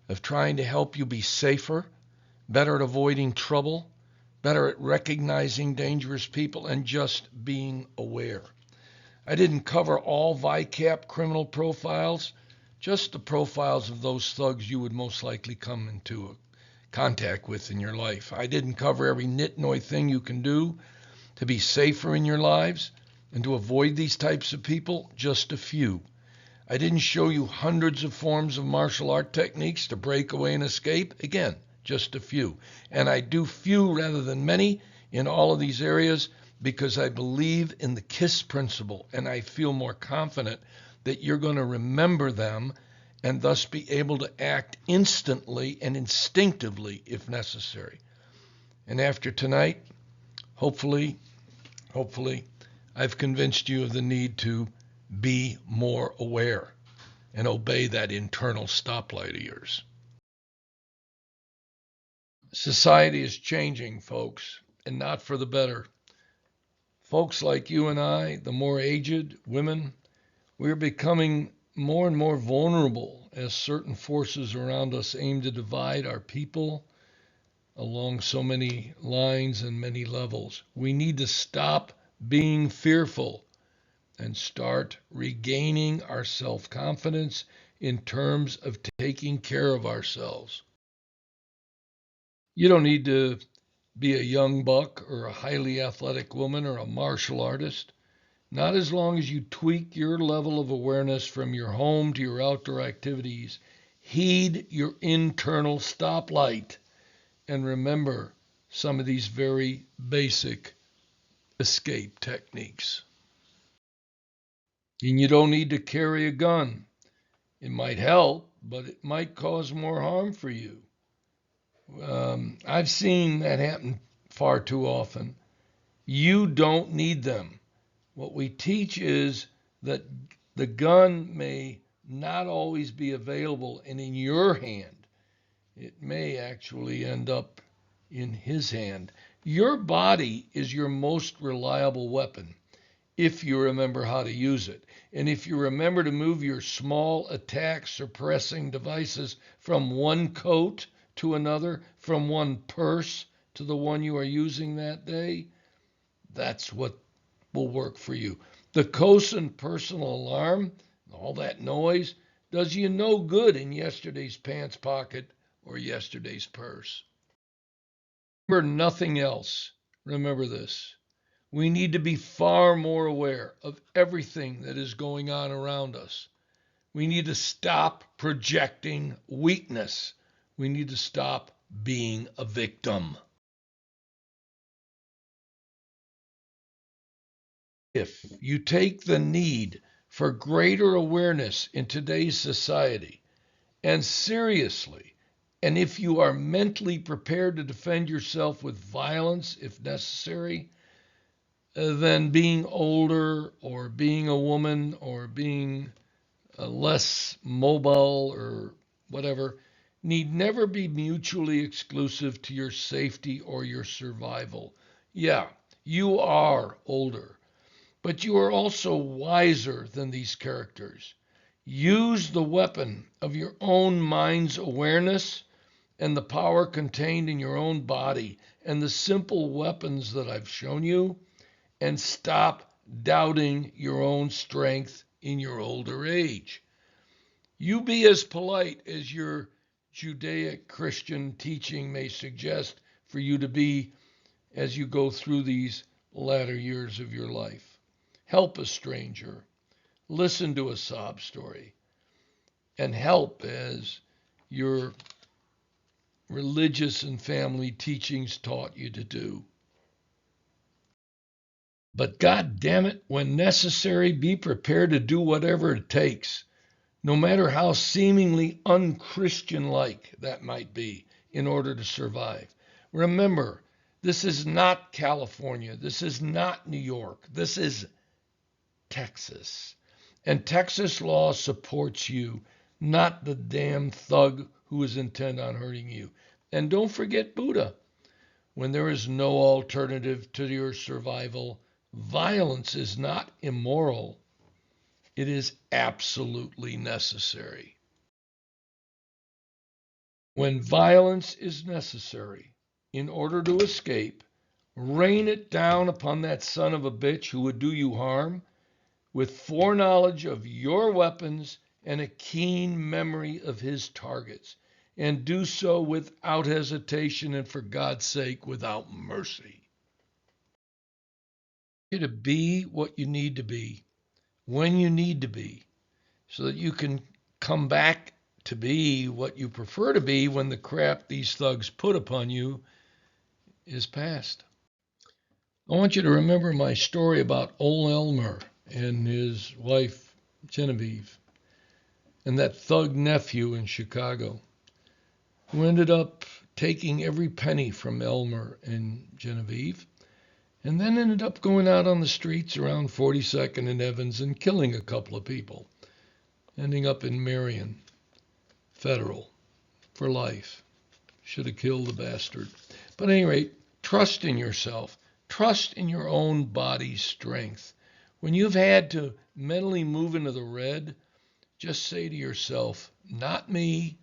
of trying to help you be safer, better at avoiding trouble, better at recognizing dangerous people, and just being aware. I didn't cover all VICAP criminal profiles, just the profiles of those thugs you would most likely come into contact with in your life. I didn't cover every nitnoy thing you can do to be safer in your lives and to avoid these types of people, just a few. I didn't show you hundreds of forms of martial art techniques to break away and escape. Again, just a few. And I do few rather than many in all of these areas because I believe in the KISS principle, and I feel more confident that you're going to remember them and thus be able to act instantly and instinctively if necessary. And after tonight, hopefully, I've convinced you of the need to be more aware and obey that internal stoplight of yours. Society is changing, folks, and not for the better. Folks like you and I, the more aged women, we're becoming more and more vulnerable as certain forces around us aim to divide our people along so many lines and many levels. We need to stop being fearful and start regaining our self confidence in terms of taking care of ourselves. You don't need to be a young buck or a highly athletic woman or a martial artist. Not as long as you tweak your level of awareness from your home to your outdoor activities. Heed your internal stoplight and remember some of these very basic escape techniques. And you don't need to carry a gun. It might help, but it might cause more harm for you. I've seen that happen far too often. You don't need them. What we teach is that the gun may not always be available and in your hand. It may actually end up in his hand. Your body is your most reliable weapon if you remember how to use it. And if you remember to move your small attack suppressing devices from one coat to another, from one purse to the one you are using that day, that's what will work for you. The Cosin personal alarm, all that noise, does you no good in yesterday's pants pocket or yesterday's purse. Remember nothing else. Remember this. We need to be far more aware of everything that is going on around us. We need to stop projecting weakness. We need to stop being a victim. If you take the need for greater awareness in today's society and seriously, and if you are mentally prepared to defend yourself with violence if necessary, then being older or being a woman or being less mobile or whatever need never be mutually exclusive to your safety or your survival. Yeah, you are older, but you are also wiser than these characters. Use the weapon of your own mind's awareness and the power contained in your own body and the simple weapons that I've shown you, and stop doubting your own strength in your older age. You be as polite as your Judaic Christian teaching may suggest for you to be as you go through these latter years of your life. Help a stranger, listen to a sob story, and help as your religious and family teachings taught you to do. But God damn it, when necessary, be prepared to do whatever it takes, no matter how seemingly unchristian-like that might be, in order to survive. Remember, this is not California. This is not New York. This is Texas. And Texas law supports you, not the damn thug who is intent on hurting you. And don't forget Buddha. When there is no alternative to your survival, violence is not immoral. It is absolutely necessary. When violence is necessary in order to escape, rain it down upon that son of a bitch who would do you harm with foreknowledge of your weapons and a keen memory of his targets, and do so without hesitation and, for God's sake, without mercy. You to be what you need to be when you need to be, so that you can come back to be what you prefer to be when the crap these thugs put upon you is past. I want you to remember my story about old Elmer and his wife Genevieve and that thug nephew in Chicago who ended up taking every penny from Elmer and Genevieve and then ended up going out on the streets around 42nd and Evans and killing a couple of people, ending up in Marion Federal for life. Should have killed the bastard. But at any rate, trust in yourself. Trust in your own body's strength. When you've had to mentally move into the red, just say to yourself, not me,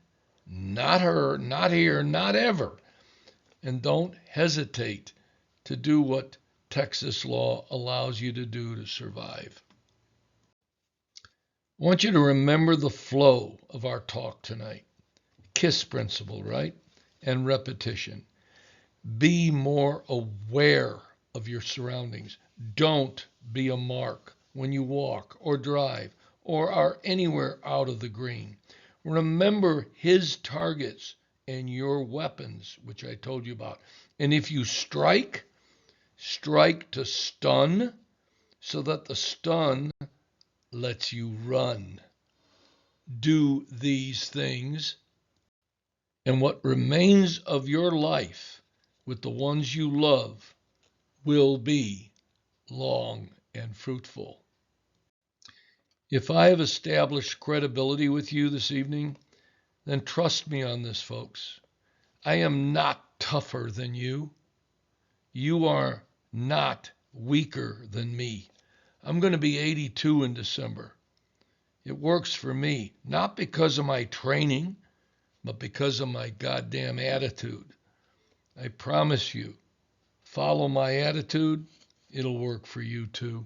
not her, not here, not ever. And don't hesitate to do what Texas law allows you to do to survive. I want you to remember the flow of our talk tonight. KISS principle, right? And repetition. Be more aware of your surroundings. Don't be a mark when you walk or drive or are anywhere out of the green. Remember his targets and your weapons, which I told you about. And if you strike, strike to stun so that the stun lets you run. Do these things, and what remains of your life with the ones you love will be long and fruitful. If I have established credibility with you this evening, then trust me on this, folks. I am not tougher than you. You are not weaker than me. I'm going to be 82 in December. It works for me, not because of my training, but because of my goddamn attitude. I promise you, follow my attitude, it'll work for you too.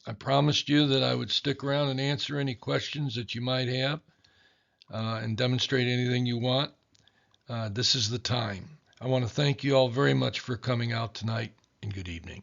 I promised you that I would stick around and answer any questions that you might have and demonstrate anything you want. This is the time. I want to thank you all very much for coming out tonight, and good evening.